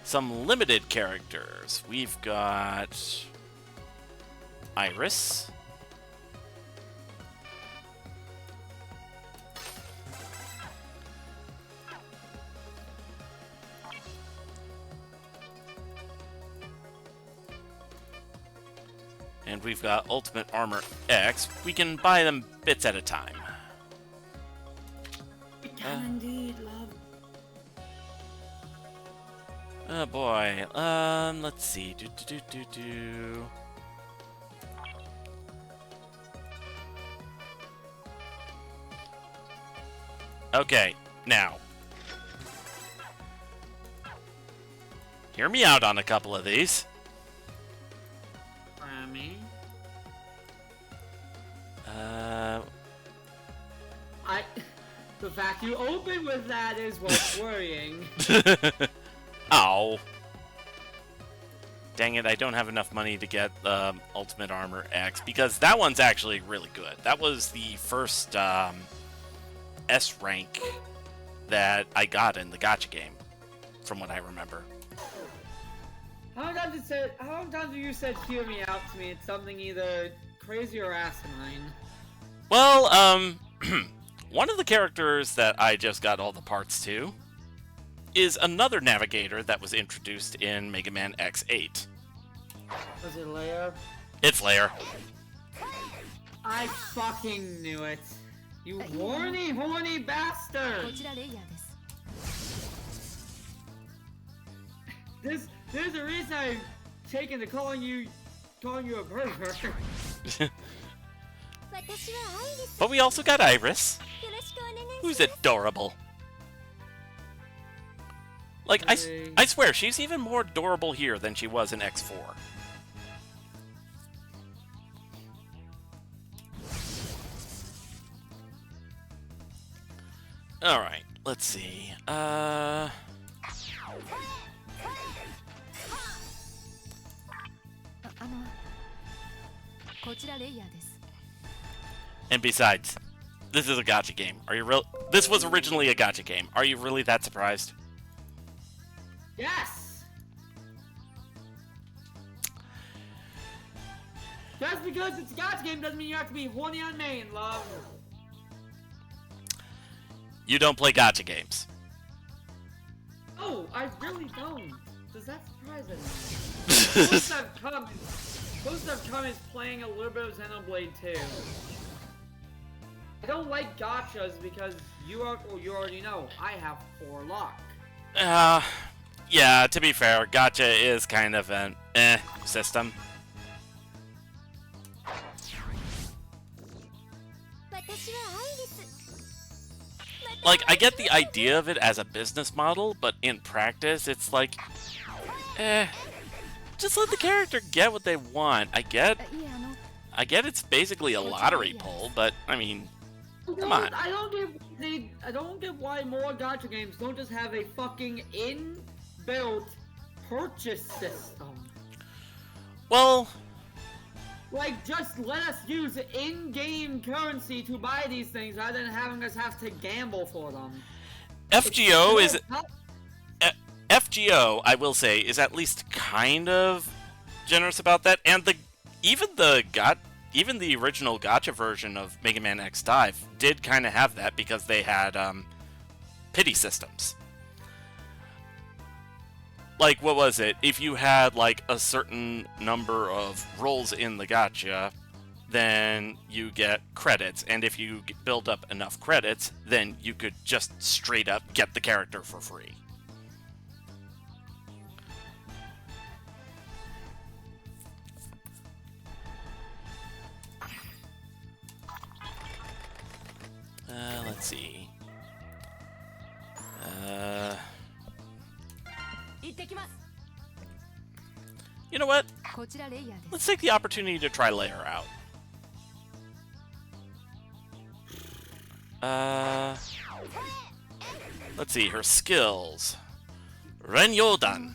Some limited characters. We've got Iris. And we've got Ultimate Armor X. We can buy them bits at a time. We can indeed, love. Oh boy. Let's see. Okay, now. Hear me out on a couple of these. Me? The fact you open with that is what's worrying. Ow. Dang it, I don't have enough money to get Ultimate Armor X, because that one's actually really good. That was the first S rank that I got in the gacha game, from what I remember. How many times have you said hear me out to me? It's something either crazy or asinine. Well, one of the characters that I just got all the parts to is another navigator that was introduced in Mega Man X8. Was it Leia? It's Leia. I fucking knew it. You horny bastard! There's a reason I've taken to calling you a pervert. But we also got Iris, who's adorable. Like, I swear, she's even more adorable here than she was in X4. Alright, let's see. And besides, this is a gacha game. Are you real? This was originally a gacha game. Are you really that surprised? Yes! Just because it's a gacha game doesn't mean you have to be horny on main, love. You don't play gacha games. Oh, I really don't. Does that surprise anyone? Most I've come is playing a little bit of Xenoblade 2. I don't like gachas because you already know, I have 4 luck. Yeah, to be fair, gacha is kind of an Like, I get the idea of it as a business model, but in practice, it's like, just let the character get what they want. I get it's basically a lottery pull, but I mean, come on. I don't get why more gacha games don't just have a fucking inbuilt purchase system. Well, like, just let us use in-game currency to buy these things rather than having us have to gamble for them. FGO, I will say, is at least kind of generous about that, and even the original gacha version of Mega Man X Dive did kind of have that because they had pity systems. Like, what was it? If you had, like, a certain number of rolls in the gacha, then you get credits. And if you build up enough credits, then you could just straight up get the character for free. Let's see. You know what? Let's take the opportunity to try Layer out. Let's see, her skills. Renyodan.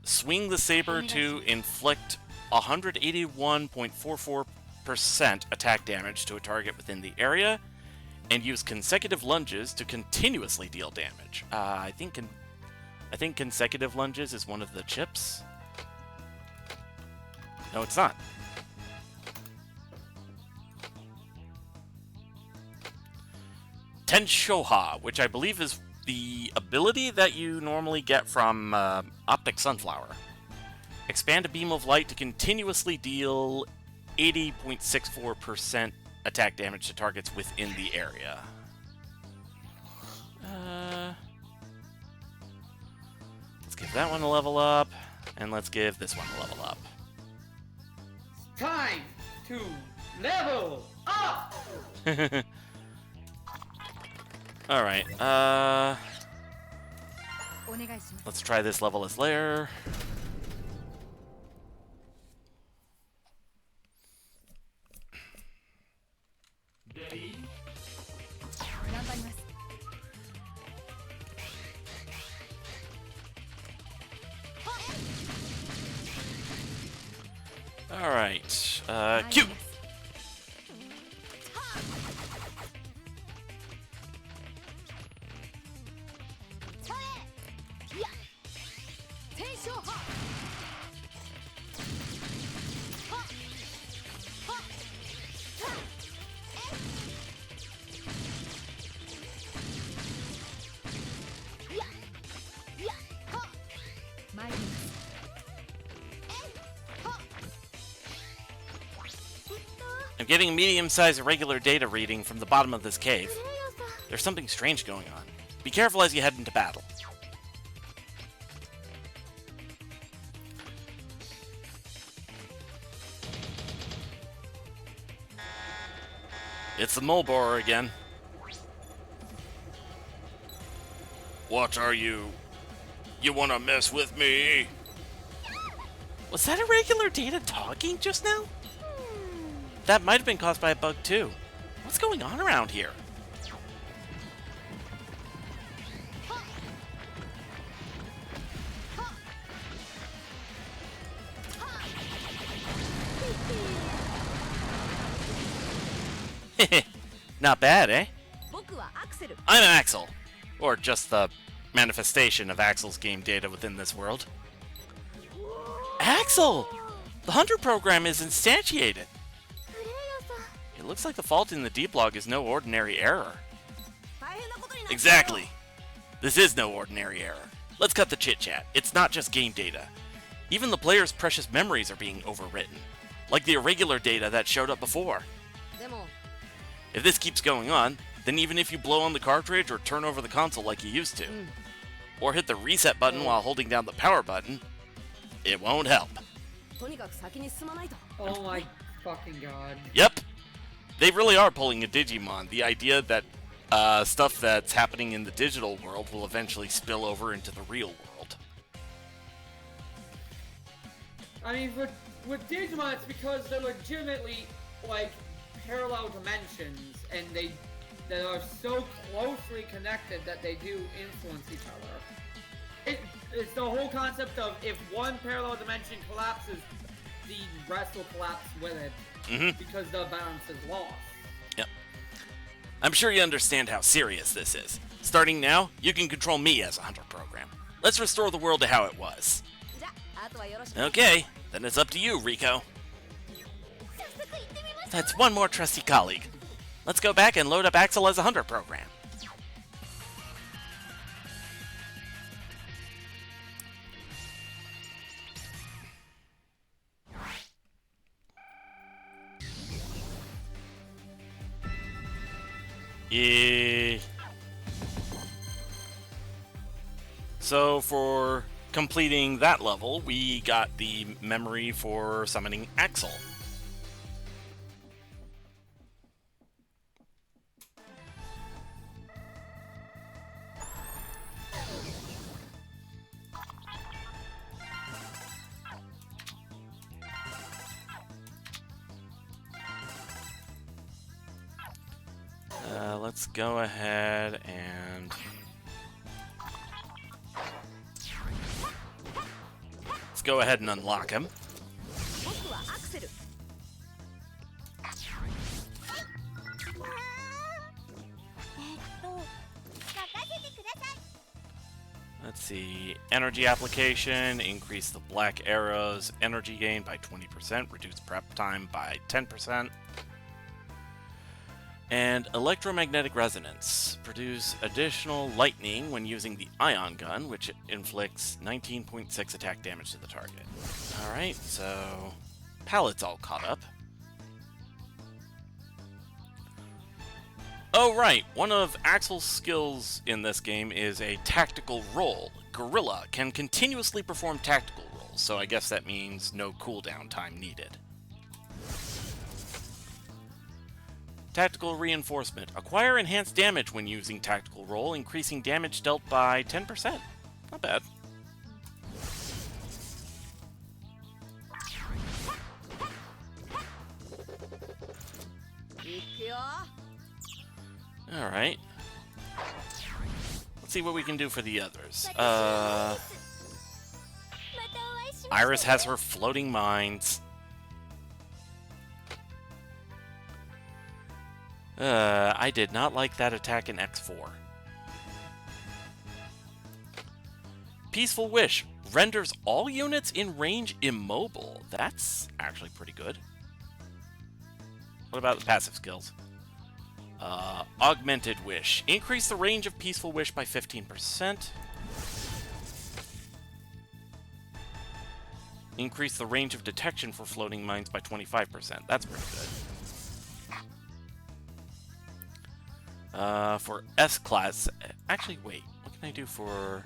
Swing the saber to inflict 181.44% attack damage to a target within the area, and use consecutive lunges to continuously deal damage. I think consecutive lunges is one of the chips. No, it's not. Tenshoha, which I believe is the ability that you normally get from Optic Sunflower. Expand a beam of light to continuously deal 80.64% attack damage to targets within the area. Let's give that one a level up, and let's give this one a level up. Time to level up! Alright, let's try this level as Lair. Alright, Q! I'm getting a medium-sized irregular data reading from the bottom of this cave. There's something strange going on. Be careful as you head into battle. It's the mole borer again. What are you? You wanna mess with me? Was that irregular data talking just now? That might have been caused by a bug too. What's going on around here? Not bad, eh? I'm Axel. Or just the manifestation of Axel's game data within this world. Axel! The Hunter program is instantiated. It looks like the fault in the D-Blog is no ordinary error. Exactly. This is no ordinary error. Let's cut the chit-chat. It's not just game data. Even the player's precious memories are being overwritten. Like the irregular data that showed up before. If this keeps going on, then even if you blow on the cartridge or turn over the console like you used to, or hit the reset button while holding down the power button, it won't help. Oh my fucking god. Yep. They really are pulling a Digimon. The idea that stuff that's happening in the digital world will eventually spill over into the real world. I mean, with Digimon, it's because they're legitimately, like, parallel dimensions, and they are so closely connected that they do influence each other. It's the whole concept of if one parallel dimension collapses, the rest will collapse with it, because the balance is lost. Yep. I'm sure you understand how serious this is. Starting now, you can control me as a hunter program. Let's restore the world to how it was. Okay, then it's up to you, RiCO. That's one more trusty colleague. Let's go back and load up Axel as a hunter program. Yeah. So for completing that level, we got the memory for summoning Axel. Let's go ahead and... Let's go ahead and unlock him. Let's see. Energy application, increase the black arrows, energy gain by 20%, reduce prep time by 10%. And electromagnetic resonance. Produce additional lightning when using the ion gun, which inflicts 19.6 attack damage to the target. Alright, so Palette's all caught up. Oh right, one of Axel's skills in this game is a tactical roll. Gorilla can continuously perform tactical rolls, so I guess that means no cooldown time needed. Tactical Reinforcement. Acquire enhanced damage when using Tactical Roll, increasing damage dealt by 10%. Not bad. Alright. Let's see what we can do for the others. Iris has her floating mines. I did not like that attack in X4. Peaceful Wish renders all units in range immobile. That's actually pretty good. What about the passive skills? Augmented Wish. Increase the range of Peaceful Wish by 15%. Increase the range of detection for floating mines by 25%. That's pretty good. For S-Class... Actually, wait. What can I do for...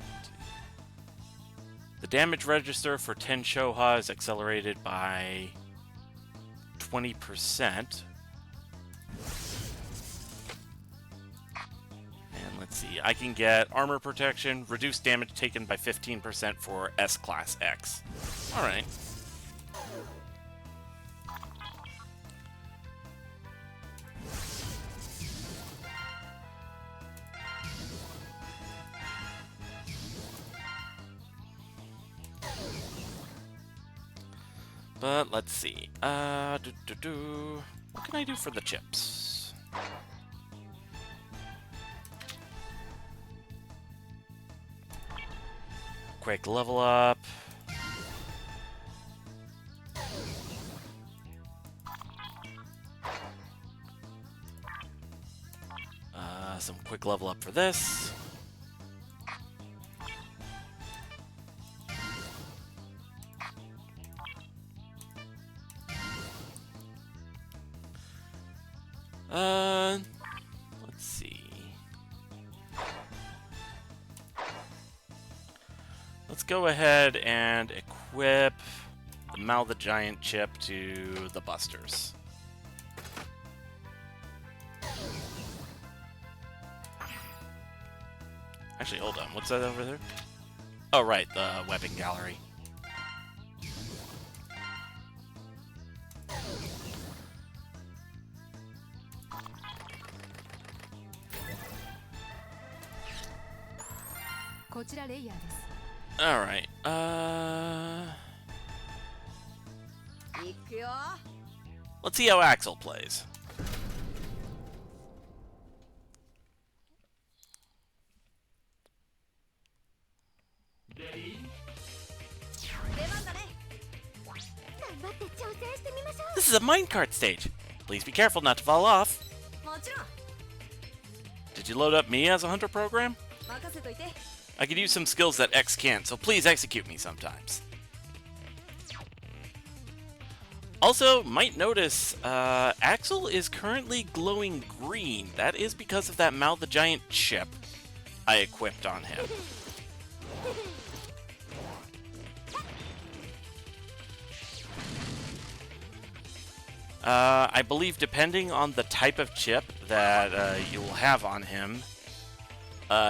The damage register for 10 Shoha is accelerated by 20%. And let's see. I can get armor protection, reduced damage taken by 15% for S-Class X. Alright. But let's see. What can I do for the chips? Quick level up. Some quick level up for this. Let's see. Let's go ahead and equip the Mal the Giant chip to the Busters. Actually, hold on. What's that over there? Oh, right, the weapon gallery. Alright, let's see how Axel plays. This is a minecart stage. Please be careful not to fall off. Did you load up me as a hunter program? I could use some skills that X can't, so please execute me sometimes. Also, might notice, Axel is currently glowing green. That is because of that Mao the Giant chip I equipped on him. I believe depending on the type of chip that you will have on him,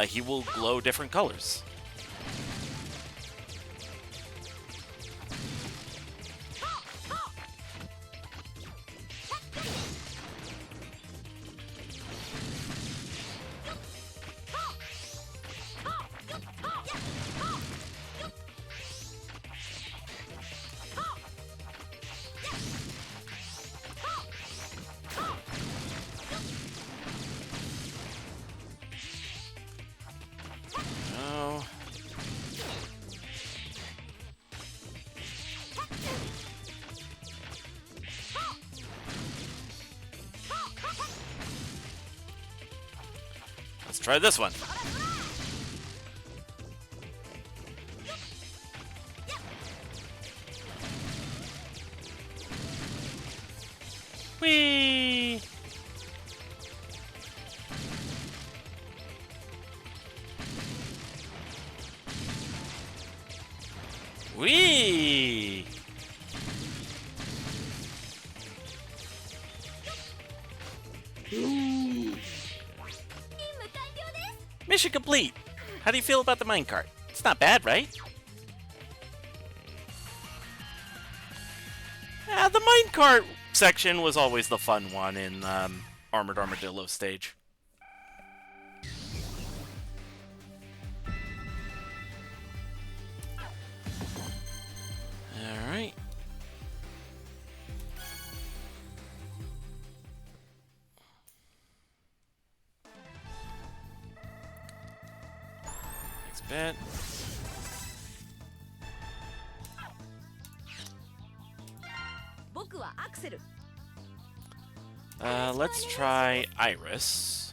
he will glow different colors. Let's try this one. Whee! Whee! Mission complete! How do you feel about the minecart? It's not bad, right? The minecart section was always the fun one in Armored Armadillo stage. Alright. Next bet. Let's try Iris.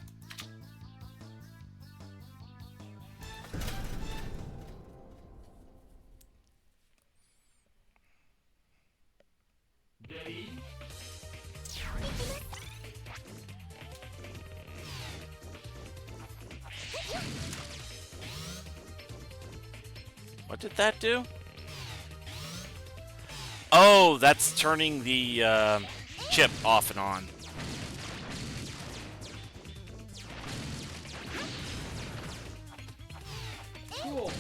What did that do? Oh, that's turning the chip off and on. Cool.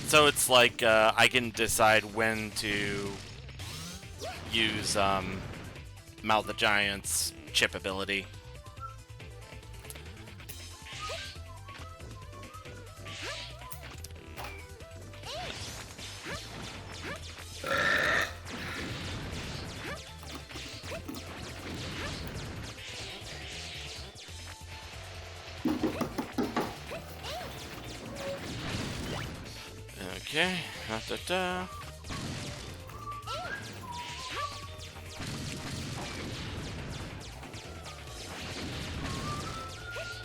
So it's like I can decide when to use Mao the Giant's chip ability. Okay, da-da-da.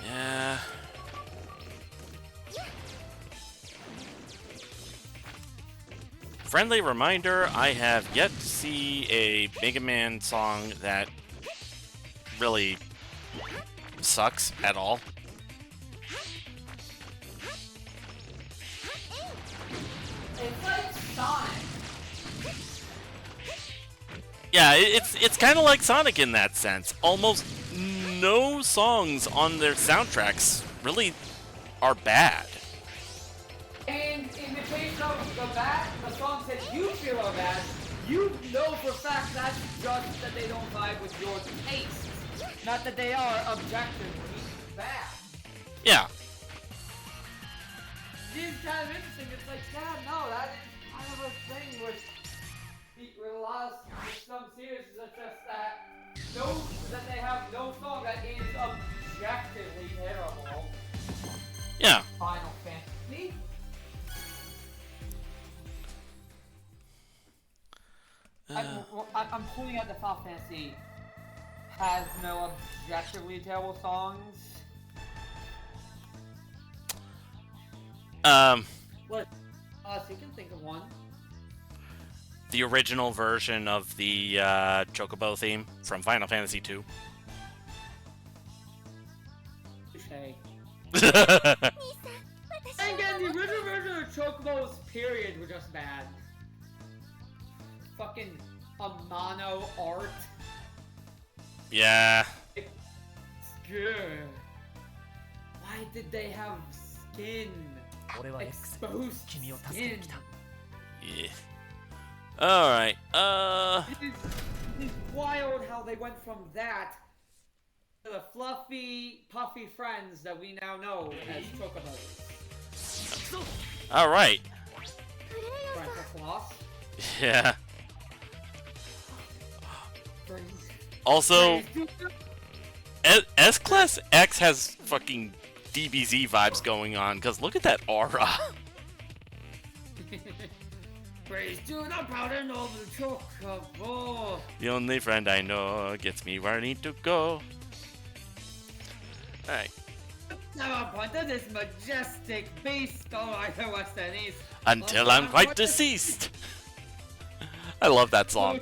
Yeah. Friendly reminder, I have yet to see a Mega Man song that really sucks at all. It's like Sonic. Yeah, it's kind of like Sonic in that sense. Almost no songs on their soundtracks really are bad. you know for a fact that's just that they don't vibe with your taste. Not that they are objectively bad. Yeah. It's kind of interesting. It's like, yeah, no, that is kind of a thing with some series is just that that they have no song that is objectively terrible. Yeah. Final Fantasy. I'm pointing out the Final Fantasy has no objectively terrible songs. What? So you can think of one. The original version of the Chocobo theme from Final Fantasy II. And again, the original version of Chocobos, period, were just bad. Fucking mono art. Yeah. It's good. Why did they have skin? Exposed skin. Yeah. Alright, It's wild how they went from that to the fluffy, puffy friends that we now know as Chocobos. alright. Floss. Yeah. Also, S-Class X has fucking DBZ vibes going on, because look at that aura. Praise to the powder noble Chocobo. The only friend I know gets me where I need to go. Alright. Now point to this majestic beast, go either west and east. Until I'm quite deceased. I love that song.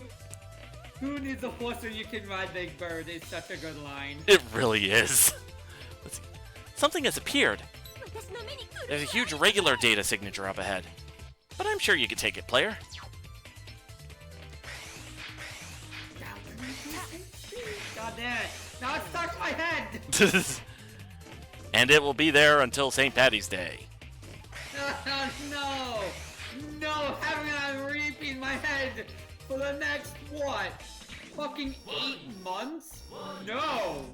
Who needs a horse when you can ride Big Bird? It's such a good line. It really is. Let's see. Something has appeared. There's a huge regular data signature up ahead. But I'm sure you could take it, player. God damn it. Now it's stuck in my head! And it will be there until St. Paddy's Day. No! No! Having it on repeat in my head for the next, what? Fucking 8 months? No!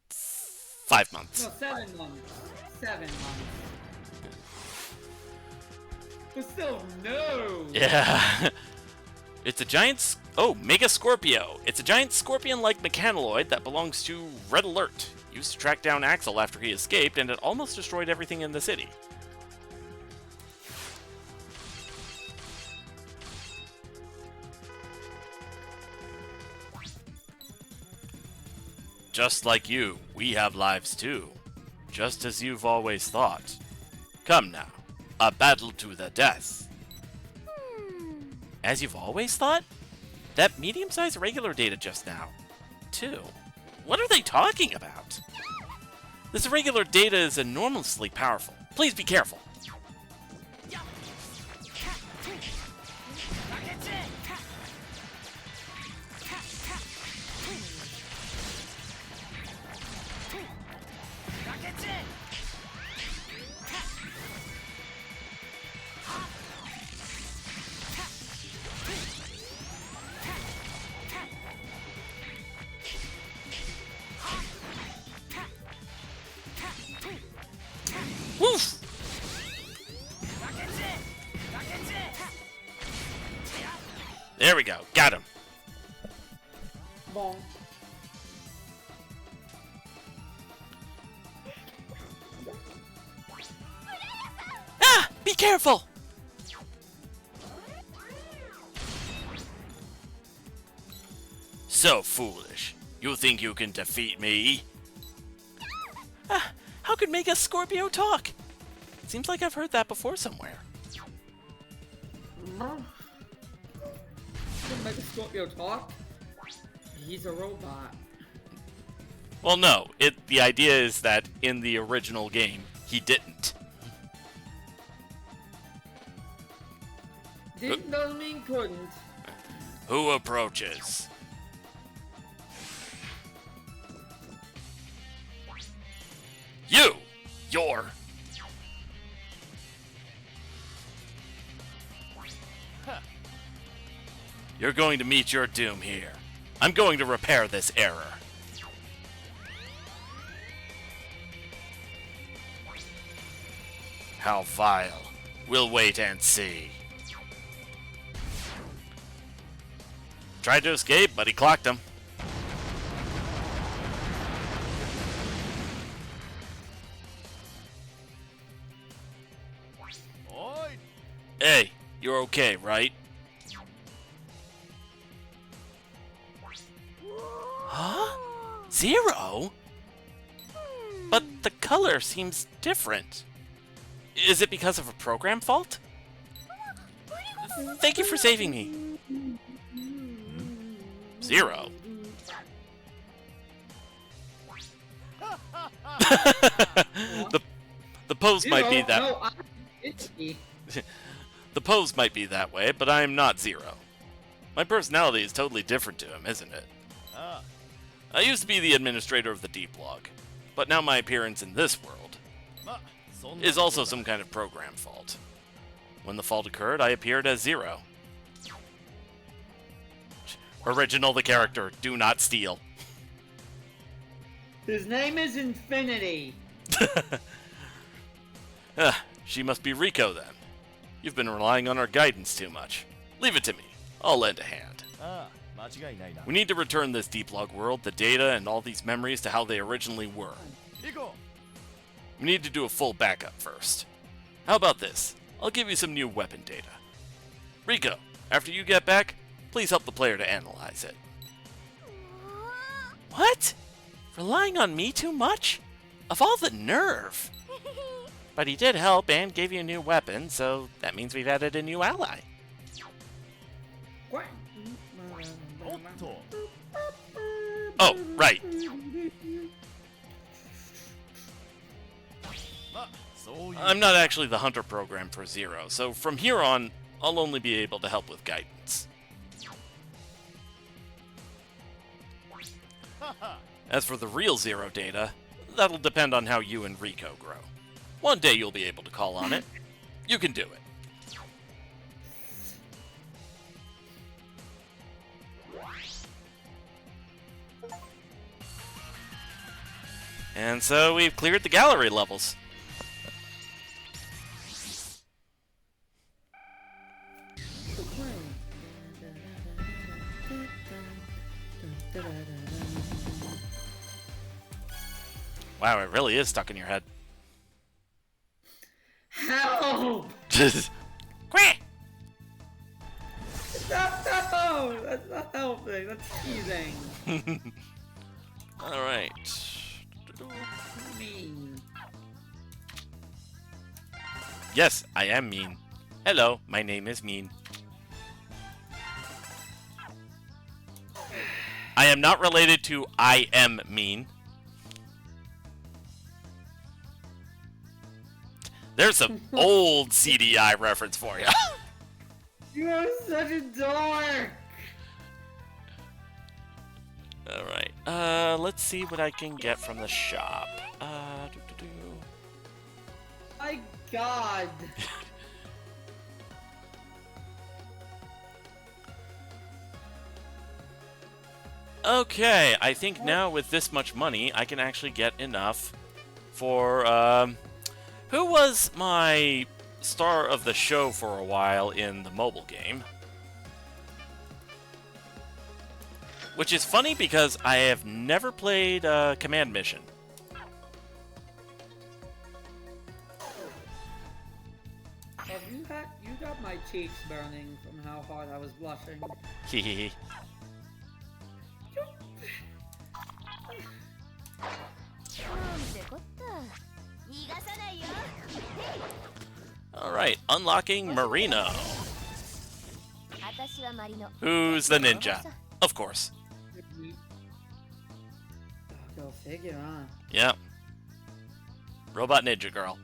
5 months. No, 7 months. 7 months. But still, no! Yeah. It's a giant... Oh, Mega Scorpio. It's a giant scorpion-like mechanoid that belongs to Red Alert. Used to track down Axel after he escaped, and it almost destroyed everything in the city. Just like you, we have lives too. Just as you've always thought. Come now. A battle to the death. As you've always thought? That medium-sized regular data just now. Too. What are they talking about? This irregular data is enormously powerful. Please be careful. Woof! There we go. Got him. Bon. Ah! Be careful! So foolish. You think you can defeat me? Ah, how could Mega Scorpio talk? Seems like I've heard that before somewhere. Can Mega Scorpio talk? He's a robot. Well, no. The idea is that in the original game, he didn't. Didn't doesn't mean couldn't. Who approaches? You! You're... You're going to meet your doom here. I'm going to repair this error. How vile. We'll wait and see. Tried to escape, but he clocked him. Hey, you're okay, right? Huh? Zero? But the color seems different. Is it because of a program fault? Thank you for saving me. Zero. the pose might be that. No, it's me. The pose might be that way, but I am not Zero. My personality is totally different to him, isn't it? I used to be the administrator of the D-Block, but now my appearance in this world is also some kind of program fault. When the fault occurred, I appeared as Zero. Original the character, do not steal. His name is Infinity. She must be RiCO then. You've been relying on our guidance too much. Leave it to me. I'll lend a hand. We need to return this D-Block world, the data, and all these memories to how they originally were. We need to do a full backup first. How about this? I'll give you some new weapon data. RiCO, after you get back, please help the player to analyze it. What? Relying on me too much? Of all the nerve! But he did help and gave you a new weapon, so that means we've added a new ally. Oh, right. I'm not actually the hunter program for Zero, so from here on, I'll only be able to help with guidance. As for the real Zero data, that'll depend on how you and RiCO grow. One day you'll be able to call on it. You can do it. And so we've cleared the gallery levels. Wow, it really is stuck in your head. Help! Quack! No, that's not helping. That's teasing. Alright. Mean. Yes, I am mean. Hello, my name is Mean. I am not related to I Am Mean. There's some old CDI reference for you. You are such a dork! Alright, let's see what I can get from the shop. My god! Okay, I think now with this much money, I can actually get enough for, who was my star of the show for a while in the mobile game? Which is funny because I have never played Command Mission. You got my cheeks burning from how hard I was blushing. Hehehe. Alright, unlocking Marino. Who's the ninja? Of course. Go figure, huh? Yep. Robot ninja girl.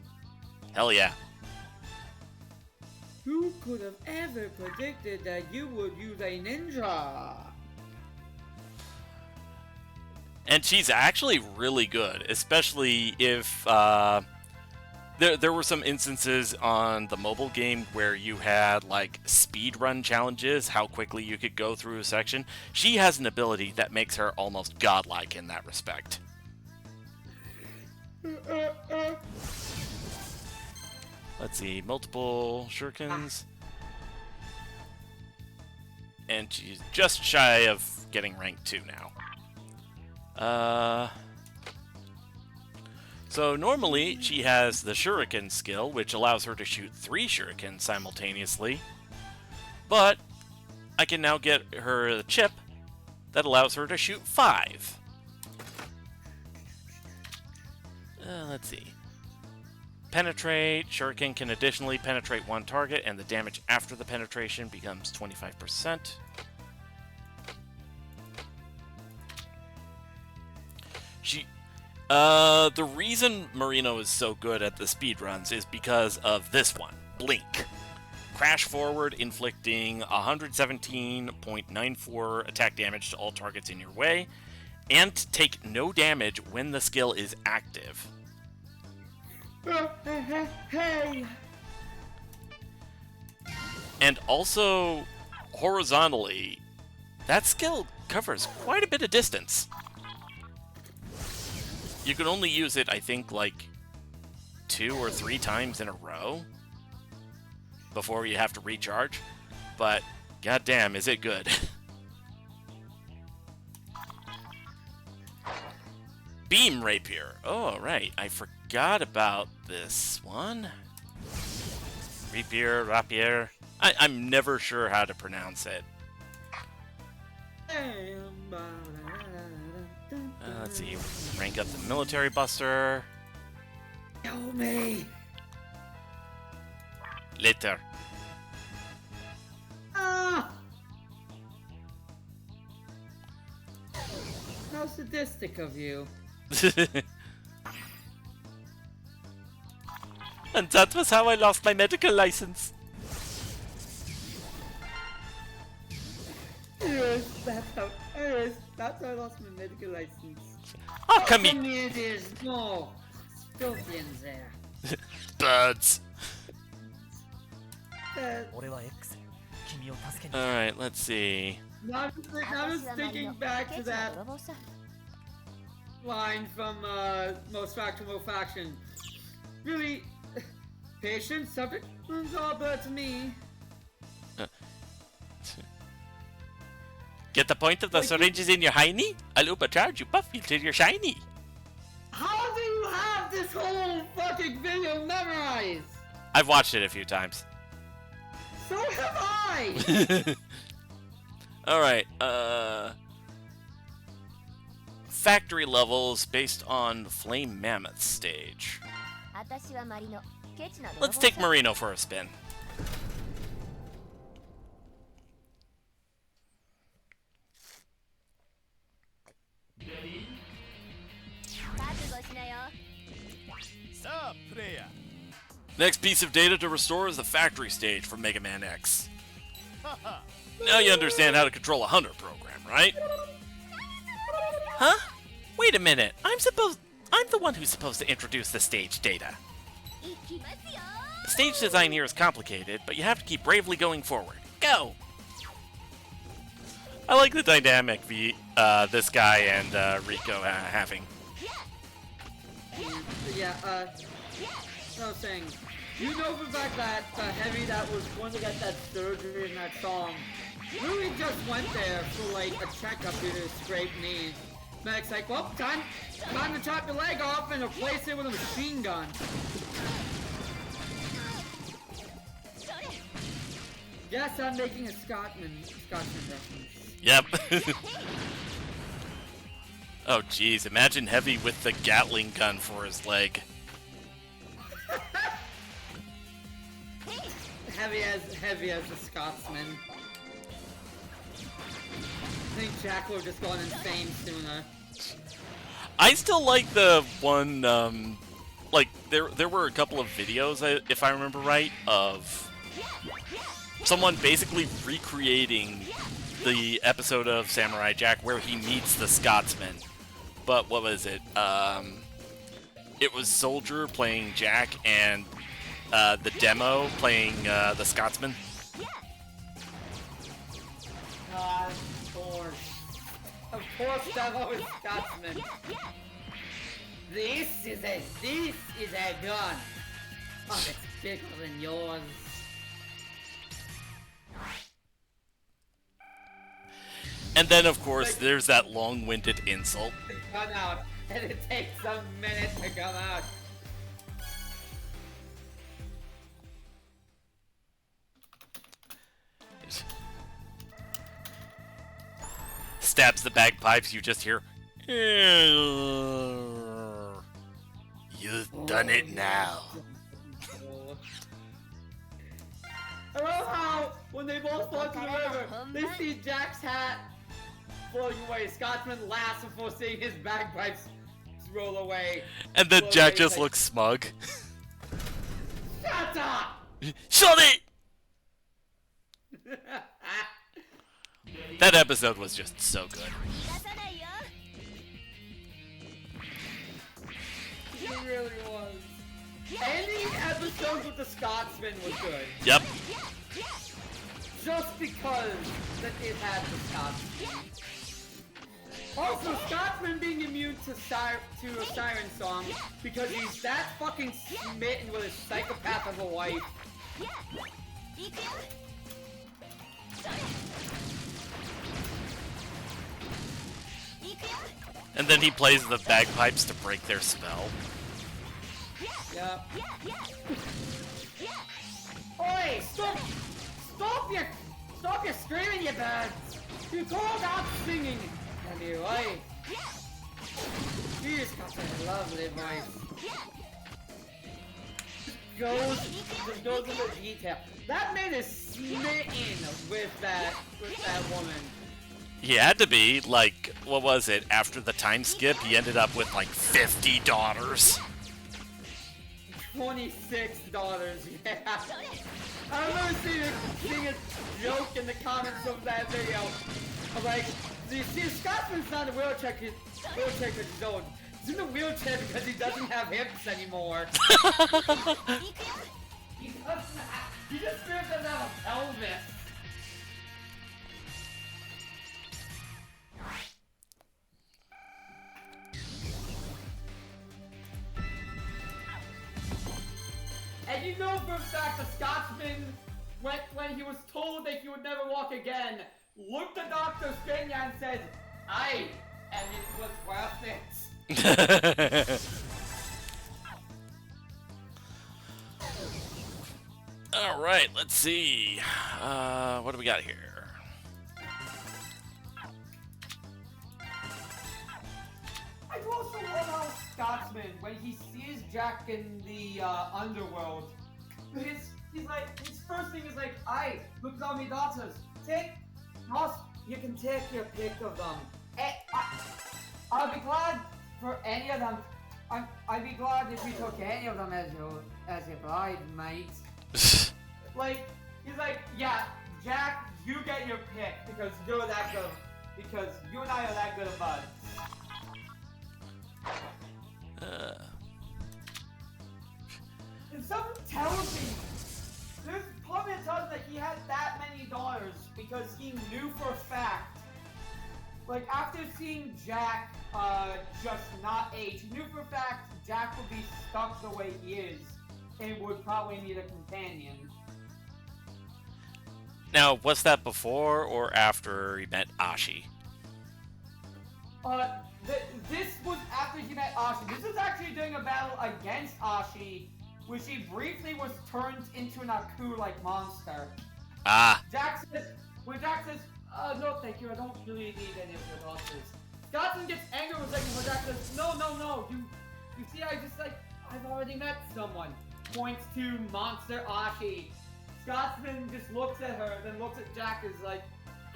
Hell yeah. Who could have ever predicted that you would use a ninja? And she's actually really good, especially if There were some instances on the mobile game where you had like speed run challenges, how quickly you could go through a section. She has an ability that makes her almost godlike in that respect. Let's see, multiple shurikens. And she's just shy of getting rank 2 now. So normally she has the shuriken skill, which allows her to shoot 3 shurikens simultaneously. But I can now get her the chip that allows her to shoot 5. Let's see. Penetrate. Shuriken can additionally penetrate 1 target, and the damage after the penetration becomes 25%. The reason Marino is so good at the speedruns is because of this one, Blink. Crash forward, inflicting 117.94 attack damage to all targets in your way, and take no damage when the skill is active. Hey! And also, horizontally, that skill covers quite a bit of distance. You can only use it, I think, like 2 or 3 times in a row before you have to recharge, but goddamn, is it good. Beam Rapier. Oh, right. I forgot about this one. Rapier. I'm never sure how to pronounce it. Let's see. Rank up the Military Buster. Kill me! Later. Ah! How sadistic of you. And that was how I lost my medical license. Yes, that's how I lost my medical license. Oh, come here. There's no scorpions there. Birds. Uh, Alright, let's see. Now I'm just thinking back to that line from Most Faction. Really, patient subject means all but to me. Get the point of the syringes in your hiney? I'll overcharge you, buff you till you're shiny. How do you have this whole fucking video memorized? I've watched it a few times. So have I! Alright, factory levels based on Flame Mammoth stage. Let's take Marino for a spin. Next piece of data to restore is the factory stage for Mega Man X. Now you understand how to control a Hunter program, right? Huh? Wait a minute. I'm the one who's supposed to introduce the stage data. The stage design here is complicated, but you have to keep bravely going forward. Go! I like the dynamic this guy and RiCO having. Yeah, I was saying, you know for the fact that Heavy that was going to get that surgery in that song really just went there for like a checkup due to scraped knees. Medic's like, well, time to chop your leg off and replace it with a machine gun. Yes, I'm making a Scotsman reference. Yep. Oh jeez, imagine Heavy with the Gatling gun for his leg. Heavy as a Scotsman. I think Jack would have just gone insane sooner. I still like the one, like, there were a couple of videos, if I remember right, of someone basically recreating the episode of Samurai Jack where he meets the Scotsman. But what was it? it was Soldier playing Jack and the demo playing the Scotsman. Of course. Of course, demo is Scotsman. This is a gun. Oh, it's bigger than yours. And then, of course, there's that long-winded insult. Come out, and it takes a minute to come out. Stabs the bagpipes, you just hear, you've done it now. I love how, when they both fall to the river, they see Jack's hat floating away. Scotsman laughs before seeing his bagpipes roll away. And then Jack just looks smug. Shut up! Shut it! That episode was just so good. It really was. Any episode with the Scotsman was good. Yep. Just because that it had the Scotsman. Also, Scotsman being immune to a siren song because he's that fucking smitten with a psychopath of a wife. And then he plays the bagpipes to break their spell. Yep. Oi! Stop your screaming, you birds! You told out singing! And you, oi! She's got a lovely voice. Just goes into detail. That man is smitten with that woman. He had to be, like, what was it? After the time skip, he ended up with like 50 daughters. $26, yeah. I remember seeing a joke in the comments of that video. I'm like, you see, Scotsman's not in a wheelchair because he's old. He's in a wheelchair because he doesn't have hips anymore. He just doesn't have a pelvis. And you know for a fact the Scotsman, when he was told that he would never walk again, looked the doctor straight and said, "Aye," and it was worth it. Alright, let's see. What do we got here? I also love how Scotsman, when he sees Jack in the underworld, his first thing is like, "Aye, look at all my daughters. You can take your pick of them. I'll be glad for any of them. I'd be glad if you took any of them as your bride, mate." Like, he's like, "Yeah, Jack, you get your pick because you're that good. Because you and I are that good of buds." And something tells me there's probably a time that he had that many daughters because he knew for a fact, like after seeing Jack just not age, he knew for a fact Jack would be stuck the way he is and would probably need a companion. Now, was that before or after he met Ashi? This was after he met Ashi. This is actually during a battle against Ashi, which he briefly was turned into an Aku-like monster. Ah. Jack says, "No, thank you, I don't really need any of your daughters." Scotsman gets angry with second when Jack says, No, you see, I've already met someone. Points to Monster Ashi. Scotsman just looks at her, then looks at Jack and is like,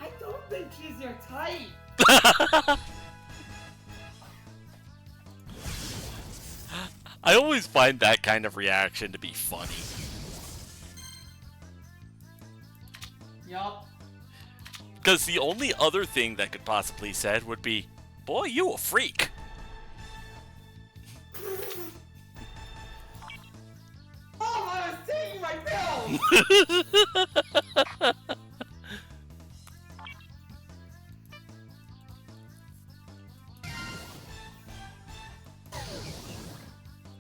"I don't think she's your type." I always find that kind of reaction to be funny. Yup. Because the only other thing that could possibly said would be, "Boy, you a freak." my pills!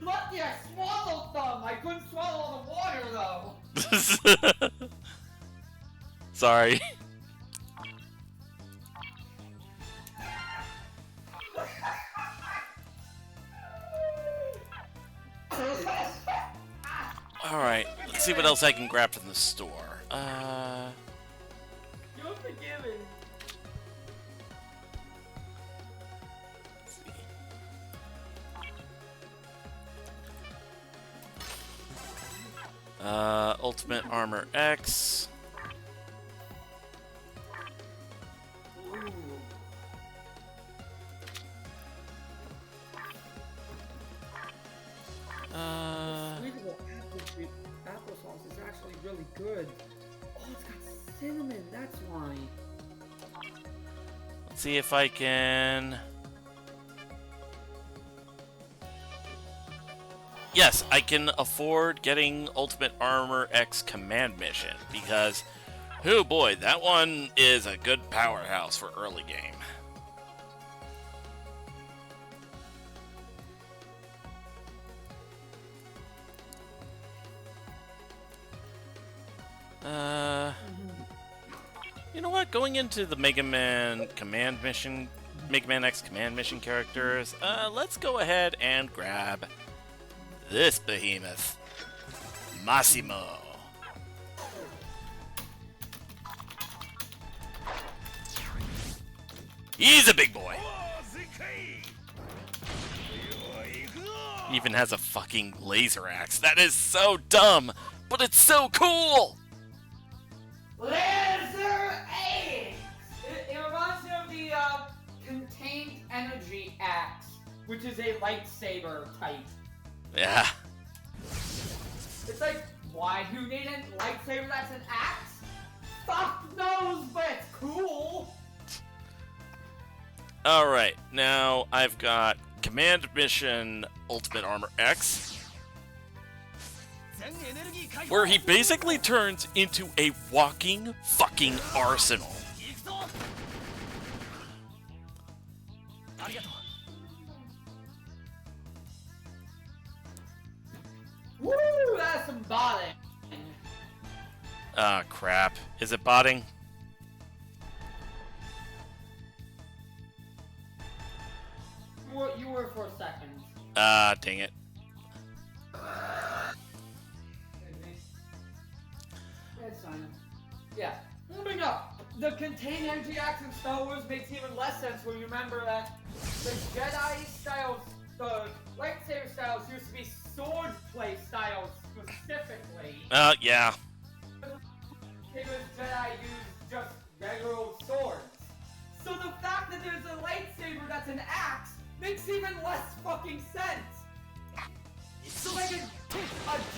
Lucky I swallowed some! I couldn't swallow all the water, though! Sorry. Alright, let's see what else I can grab from the store. You're forgiven. Let's see. Ultimate Armor X. Ooh. Sweetable applesauce is actually really good. Oh, it's got cinnamon, that's why. Let's see if I can... Yes, I can afford getting Ultimate Armor X Command Mission, because, oh boy, that one is a good powerhouse for early game. You know what? Going into the Mega Man Command Mission, Mega Man X Command Mission characters, let's go ahead and grab this behemoth, Massimo. He's a big boy. He even has a fucking laser axe. That is so dumb, but it's so cool. Laser Axe! It reminds me of the Contained Energy Axe, which is a lightsaber type. Yeah. It's like, why do you need a lightsaber that's an axe? Fuck knows, but it's cool! Alright, now I've got Command Mission Ultimate Armor X, where he basically turns into a walking fucking arsenal. Woo, that's some botting. Ah, crap. Is it botting? You were for a second. Ah, dang it. That's fine. Yeah. Moving up. The Contained Energy Axe in Star Wars makes even less sense when you remember that the Jedi styles, the lightsaber styles used to be sword play styles specifically. Yeah. Because Jedi use just regular old swords. So the fact that there's a lightsaber that's an axe makes even less fucking sense. So like a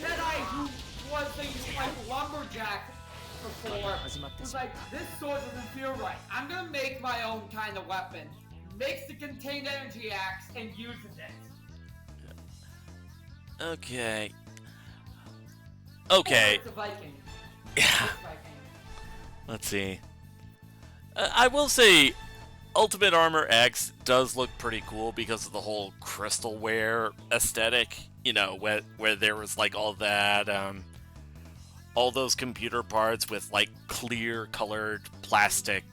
Jedi who was a lumberjack before was like, this sword doesn't feel right. I'm gonna make my own kind of weapon. Makes the Contained Energy Axe and uses it. Okay. Okay. It's a Viking. Yeah. It's a Viking. Let's see. I will say, Ultimate Armor X does look pretty cool because of the whole crystalware aesthetic. You know, where there was like all that, all those computer parts with like clear colored plastic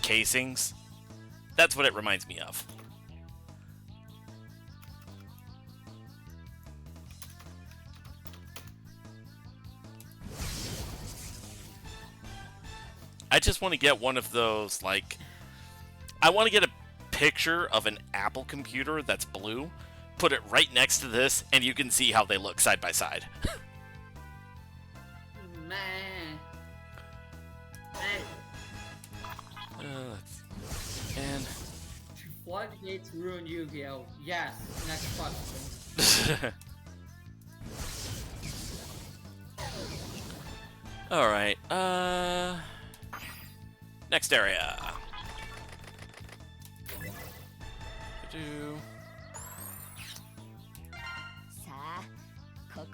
casings. That's what it reminds me of. I just want to get one of those, like, I want to get a picture of an Apple computer that's blue, put it right next to this, and you can see how they look side by side. Man. And Floodgates ruin Yu-Gi-Oh! Yes. Next question. Alright, next area. Do. さあこ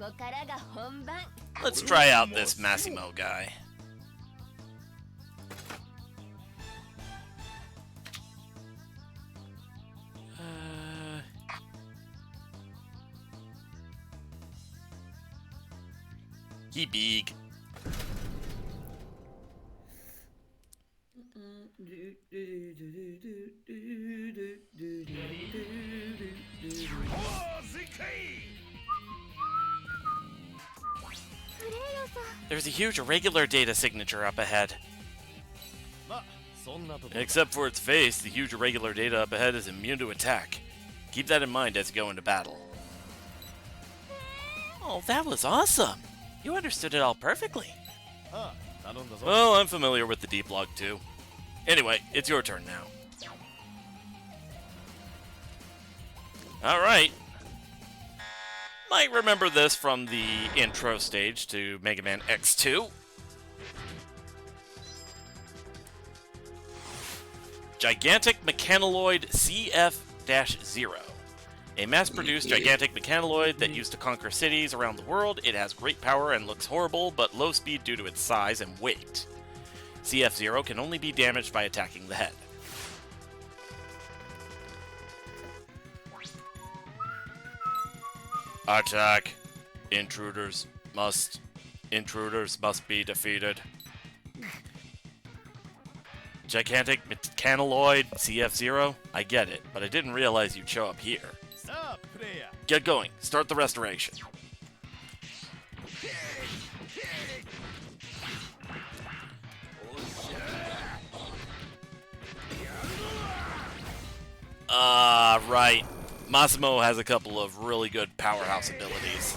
Let's try out this Massimo guy. He big. There's a huge irregular data signature up ahead. Except for its face, the huge irregular data up ahead is immune to attack. Keep that in mind as you go into battle. Oh, that was awesome! You understood it all perfectly. Well, I'm familiar with the deep log too. Anyway, it's your turn now. Alright. Might remember this from the intro stage to Mega Man X2. Gigantic Mechanaloid CF-0. A mass-produced gigantic mechanaloid that used to conquer cities around the world. It has great power and looks horrible, but low speed due to its size and weight. CF-0 can only be damaged by attacking the head. Attack. Intruders must be defeated. Gigantic Mechanaloid CF-0? I get it, but I didn't realize you'd show up here. Get going. Start the restoration. Right. Massimo has a couple of really good powerhouse abilities.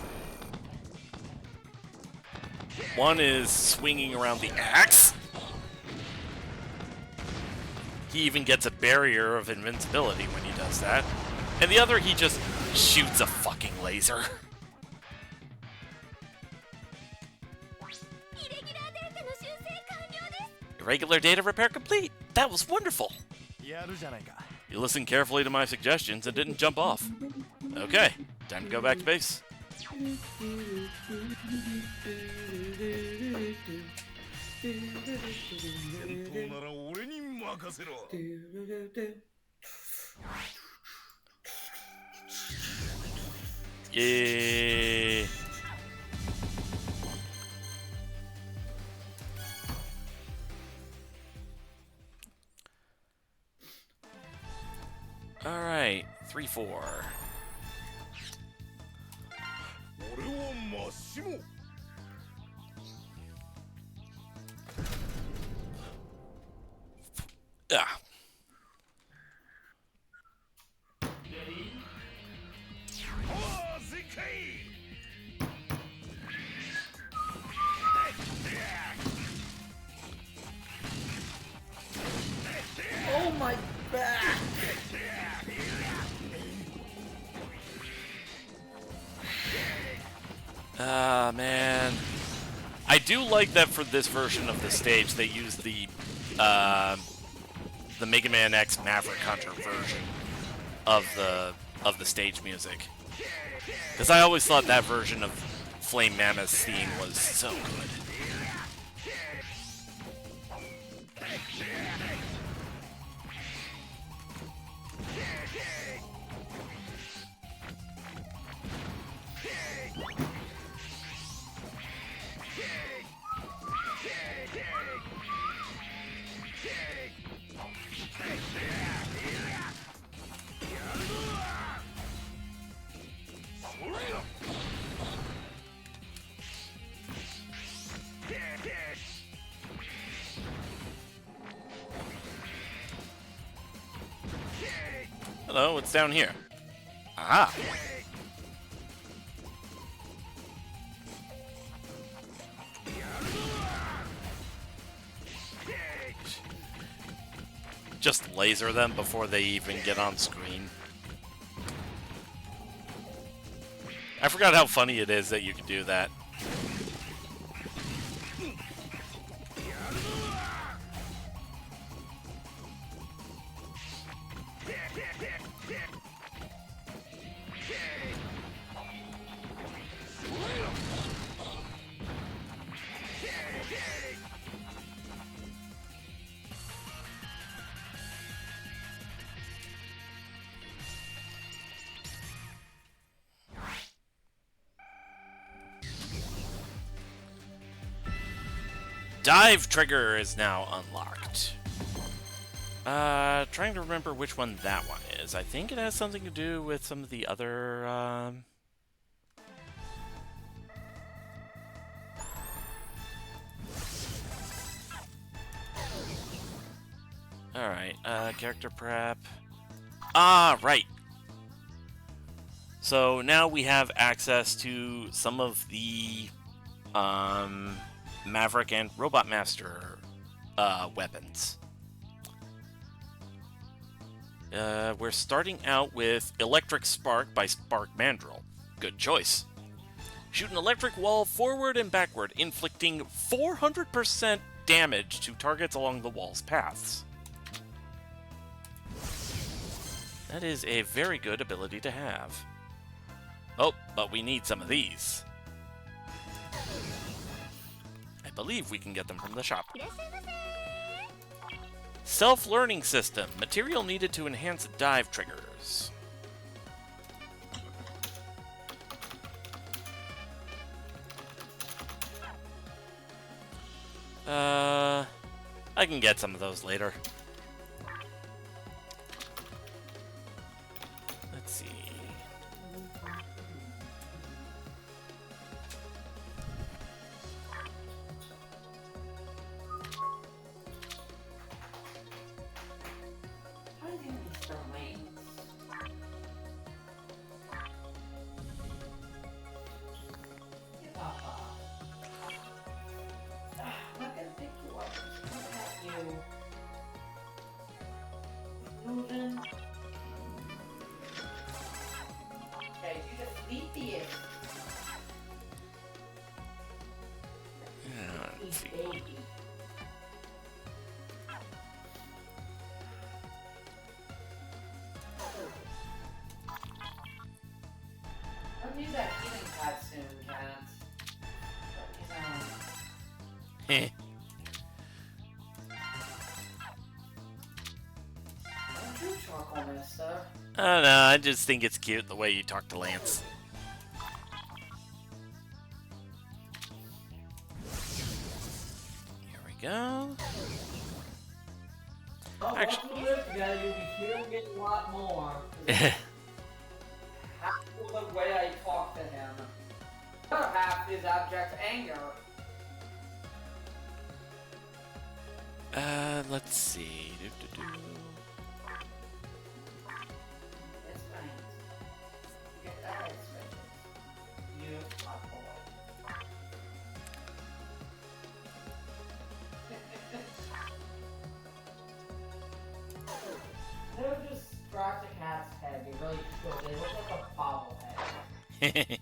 One is swinging around the axe. He even gets a barrier of invincibility when he does that. And the other, he just shoots a fucking laser. Irregular data repair complete. That was wonderful. You listened carefully to my suggestions and didn't jump off. Okay, time to go back to base. Yeah. All right, 3-4. Ah. Oh my back! Ah, man. I do like that for this version of the stage they use the Mega Man X Maverick Hunter version of the stage music. Because I always thought that version of Flame Mammoth's theme was so good. Hello, what's down here? Aha! Just laser them before they even get on screen. I forgot how funny it is that you can do that. dive trigger is now unlocked. Trying to remember which one that one is. I think it has something to do with some of the other, Alright, character prep. Ah, right. So now we have access to some of the, Maverick and Robot Master, weapons. We're starting out with Electric Spark by Spark Mandrill. Good choice. Shoot an electric wall forward and backward, inflicting 400% damage to targets along the wall's paths. That is a very good ability to have. Oh, but we need some of these. I believe we can get them from the shop. Self-learning system. Material needed to enhance dive triggers. I can get some of those later. Let's see. Let's see. I'll use that healing pad soon, cats. Heh. Don't you chuckle, mister? I don't know, I just think it's cute the way you talk to Lance. Here we go. Oh, Actually, once we live together, you'll be hearing it a lot more. Half of the way I talk to him. The other half is abject anger. Let's see. It's fine. Get that, it's fine. You are poor. They're just scratch a cat's head. They really should. They look like a bobblehead.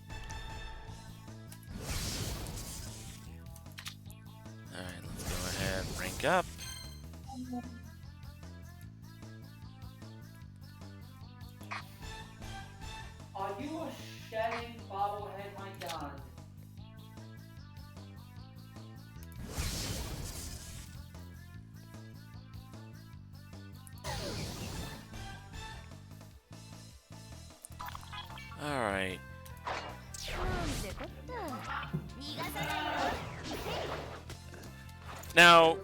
Alright, let's go ahead and rank up. Are you a shedding bobblehead, my god? Alright. Now,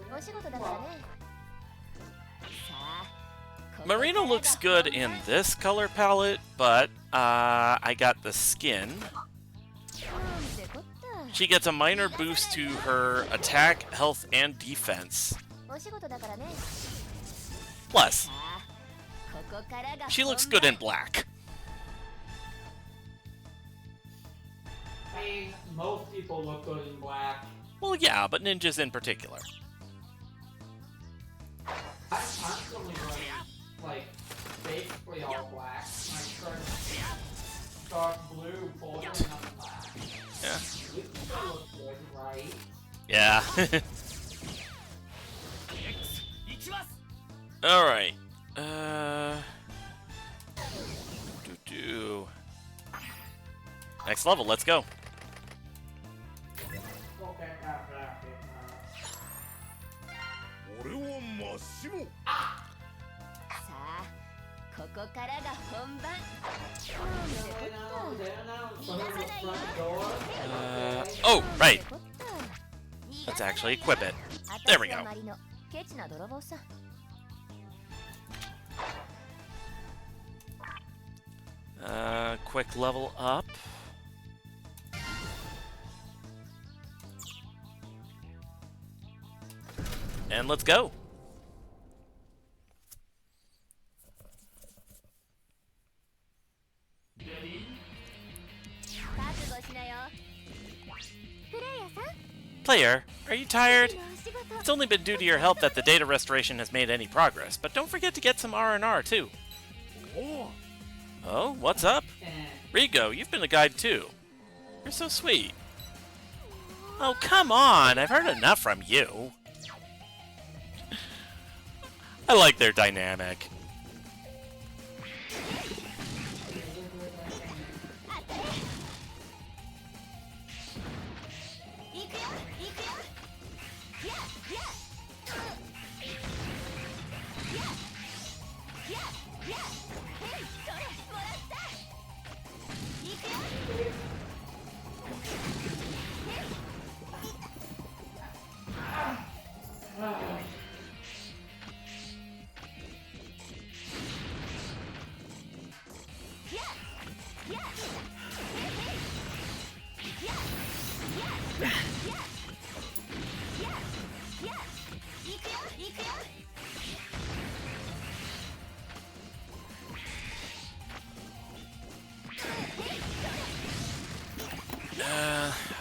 Marina looks good in this color palette, but I got the skin. She gets a minor boost to her attack, health, and defense. Plus, she looks good in black. I mean, most people look good in black. Well, yeah, but ninjas in particular. I'm constantly running, like, basically all black. My shirt dark blue, bordering on black. Yeah. You still look good, right? Yeah. Alright. Next level, let's go. Okay, Oh, right. Let's actually equip it. There we go. Quick level up. And let's go. Player, are you tired? It's only been due to your help that the data restoration has made any progress, but don't forget to get some R&R too. Oh, what's up? RiCO, you've been a guide too. You're so sweet. Oh, come on, I've heard enough from you. I like their dynamic.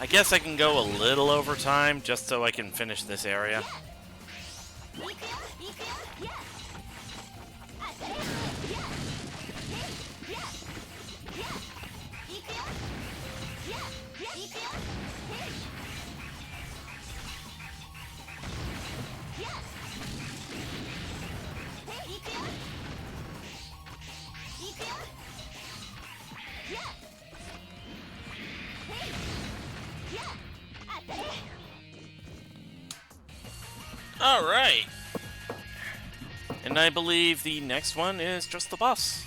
I guess I can go a little over time just so I can finish this area. Alright. And I believe the next one is just the boss.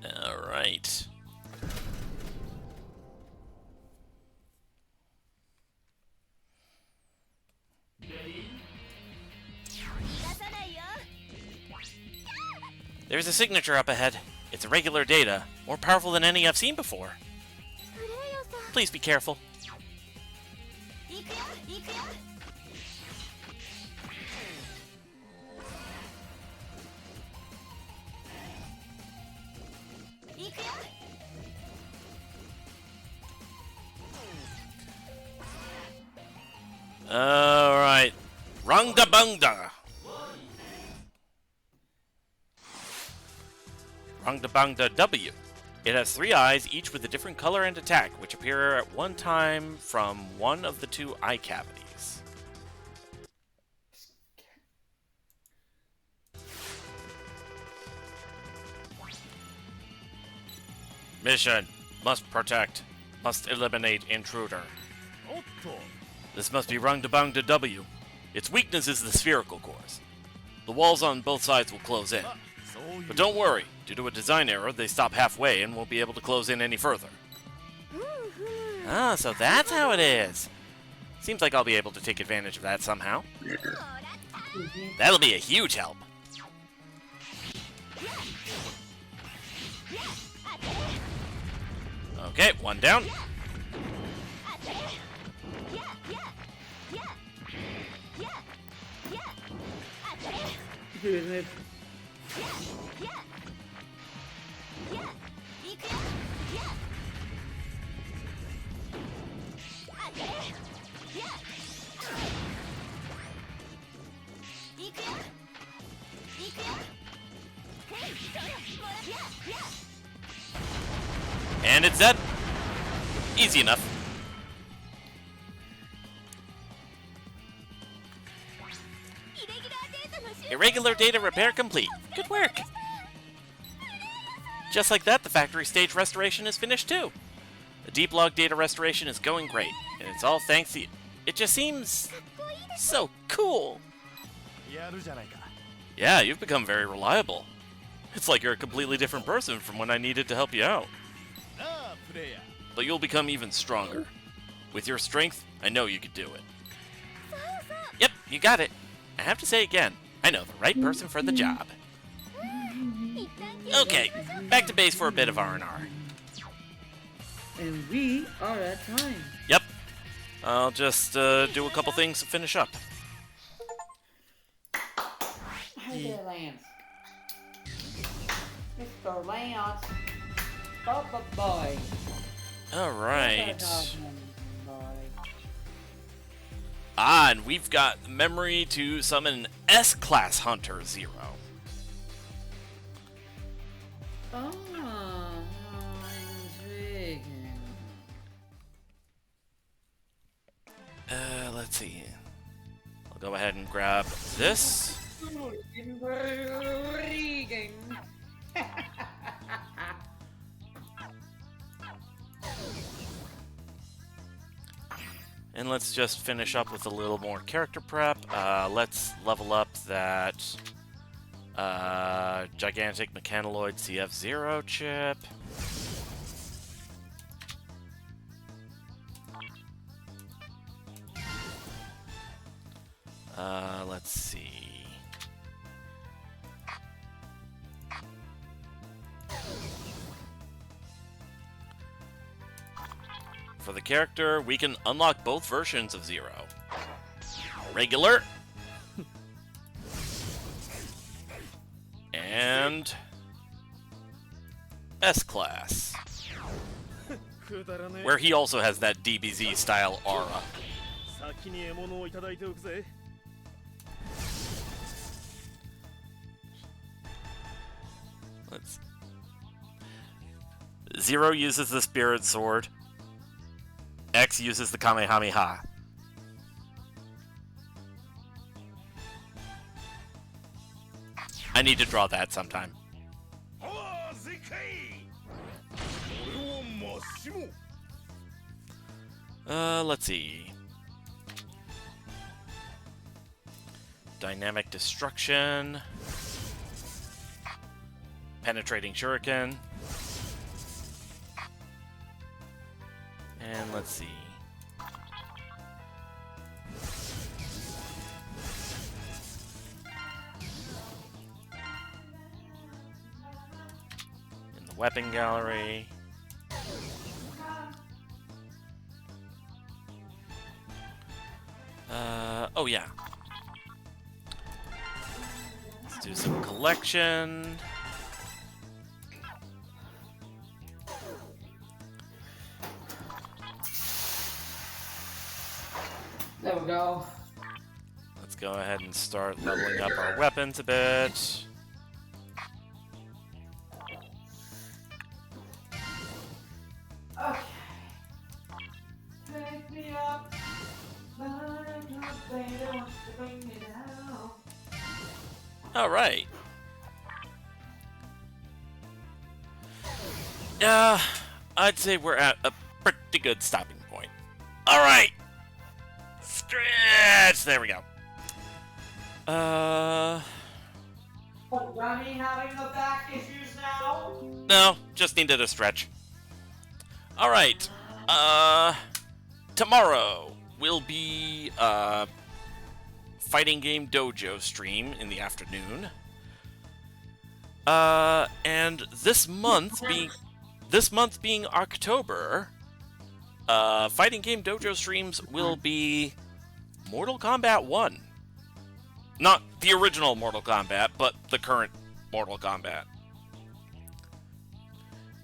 Alright. There's a signature up ahead. It's irregular data, more powerful than any I've seen before. Please be careful. Alright. Rungda Bungda. Rungda Bungda W. It has 3 eyes, each with a different color and attack, which appear at one time from one of the 2 eye cavities. Mission. Must protect. Must eliminate intruder. This must be Rungda Bungda W. Its weakness is the spherical cores. The walls on both sides will close in. But don't worry, due to a design error, they stop halfway and won't be able to close in any further. Ah, so that's how it is. Seems like I'll be able to take advantage of that somehow. That'll be a huge help. Okay, one down. And it's dead. Easy enough. Irregular data repair complete. Good work. Just like that, the factory stage restoration is finished too. The deep log data restoration is going great, and it's all thanks to you. It just seems so cool. Yeah, you've become very reliable. It's like you're a completely different person from when I needed to help you out. But you'll become even stronger. With your strength, I know you could do it. Yep, you got it. I have to say again, I know the right person for the job. Okay, back to base for a bit of R&R. And we are at time. Yep. I'll just do a couple things to finish up. Hi there, Lance. Mr. Lance. Boy. Alright. Ah, and we've got the memory to summon an S-Class Hunter 0. Oh, intriguing. Let's see. I'll go ahead and grab this. Intriguing. And let's just finish up with a little more character prep. Let's level up that gigantic mechanaloid CF0 chip. Let's see. For the character, we can unlock both versions of Zero. Regular. And S-Class. Where he also has that DBZ style aura. Let's... Zero uses the Spirit Sword. X uses the Kamehameha. I need to draw that sometime. Let's see. Dynamic Destruction. Penetrating Shuriken. And let's see. In the weapon gallery. Oh yeah. Let's do some collection. There we go. Let's go ahead and start leveling up our weapons a bit. Okay. Pick me up. All right. I'd say we're at a pretty good stopping point. All right. Stretch. There we go. Johnny having the back issues now? No, just needed a stretch. All right. Tomorrow will be Fighting Game Dojo stream in the afternoon. And this month being October, Fighting Game Dojo streams will be Mortal Kombat 1. Not the original Mortal Kombat, but the current Mortal Kombat.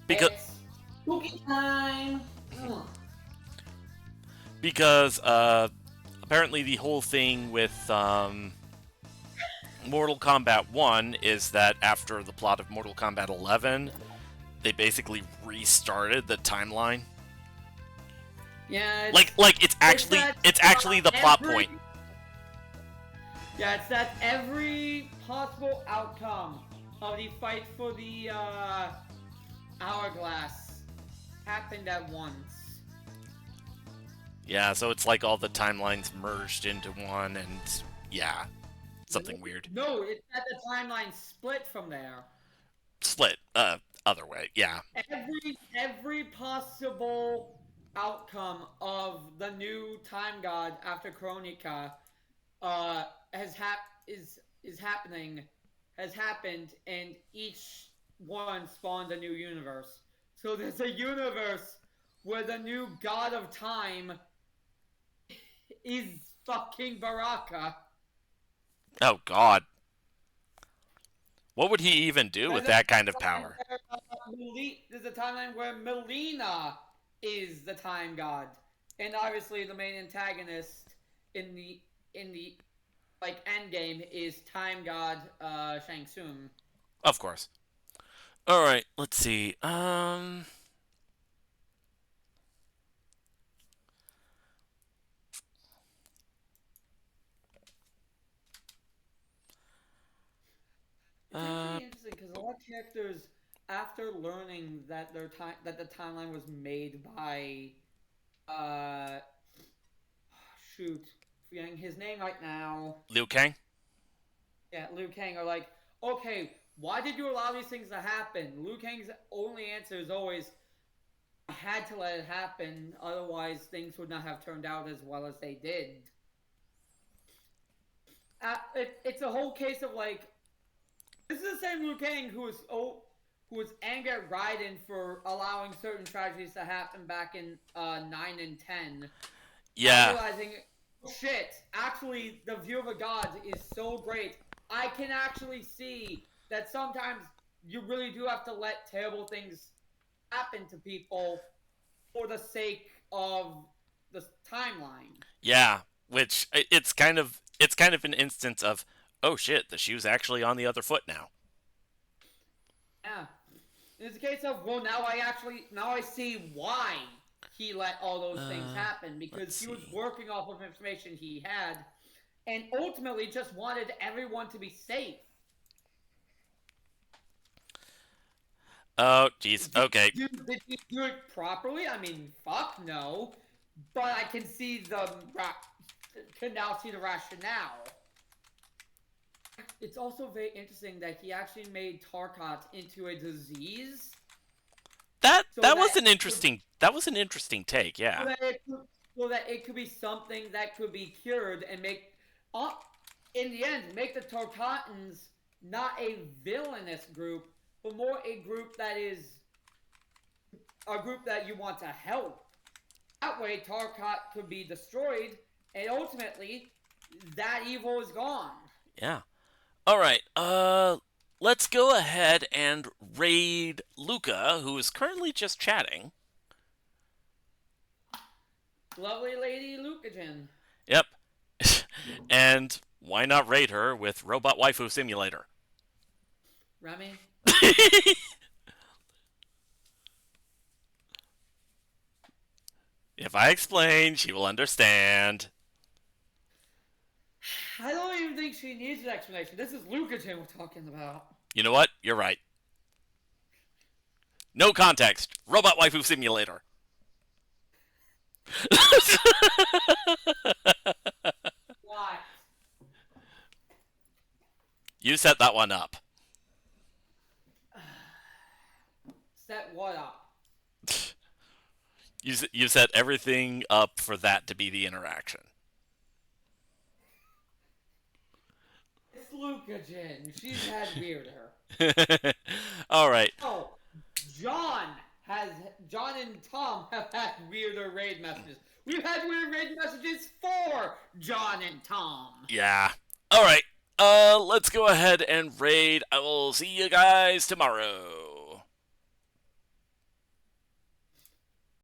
Because spooky time. Because apparently the whole thing with Mortal Kombat 1 is that after the plot of Mortal Kombat 11, they basically restarted the timeline. Yeah. Like it's actually the plot point. Yeah, it's that every possible outcome of the fight for the hourglass happened at once. Yeah, so it's like all the timelines merged into one, and yeah, something weird. No, it's that the timeline split from there. Split, other way, yeah. Every possible outcome of the new time god after Chronica uh is happening has happened, and each one spawned a new universe. So there's a universe where the new god of time is fucking Baraka. Oh, God. What would he even do with There's that kind of a timeline power? where, there's a timeline where Melina is the time god, and obviously the main antagonist in the like end game is time god Shang Tsung. Of course. Alright, let's see. It's actually interesting because a lot of characters, after learning that the timeline was made by, uh, shoot, forgetting his name right now. Liu Kang? Yeah, Liu Kang are like, okay, why did you allow these things to happen? Liu Kang's only answer is always, I had to let it happen, otherwise things would not have turned out as well as they did. It's a whole case of like, this is the same Liu Kang who was angry at Raiden for allowing certain tragedies to happen back in 9 and 10. Yeah. Realizing, oh, shit, actually the view of a god is so great. I can actually see that sometimes you really do have to let terrible things happen to people for the sake of the timeline. Yeah, which it's kind of an instance of, oh shit, the shoe's actually on the other foot now. Yeah. It's a case of, well, now I see why he let all those things happen, because he was working off of information he had, and ultimately just wanted everyone to be safe. Oh, jeez. Okay. Did he do it properly? I mean, fuck no. But I can now see the rationale. It's also very interesting that he actually made Tarkat into a disease. That was an interesting take. So Yeah. so that it could be something that could be cured and make, in the end, make the Tarkatans not a villainous group, but more a group that is a group that you want to help. That way, Tarkat could be destroyed, and ultimately, that evil is gone. Yeah. All right. Let's go ahead and raid Luca, who is currently just chatting. Lovely Lady Lucagen. Yep. And why not raid her with Robot Waifu Simulator? Remy? If I explain, she will understand. I don't even think she needs an explanation. This is Lucagen we're talking about. You know what? You're right. No context. Robot Waifu Simulator. Why? You set that one up. Set what up? You set everything up for that to be the interaction. It's Lucagen. She's had weirder. All right. Oh, John and Tom have had weirder raid messages. We've had weird raid messages for John and Tom. Yeah. All right. Let's go ahead and raid. I will see you guys tomorrow.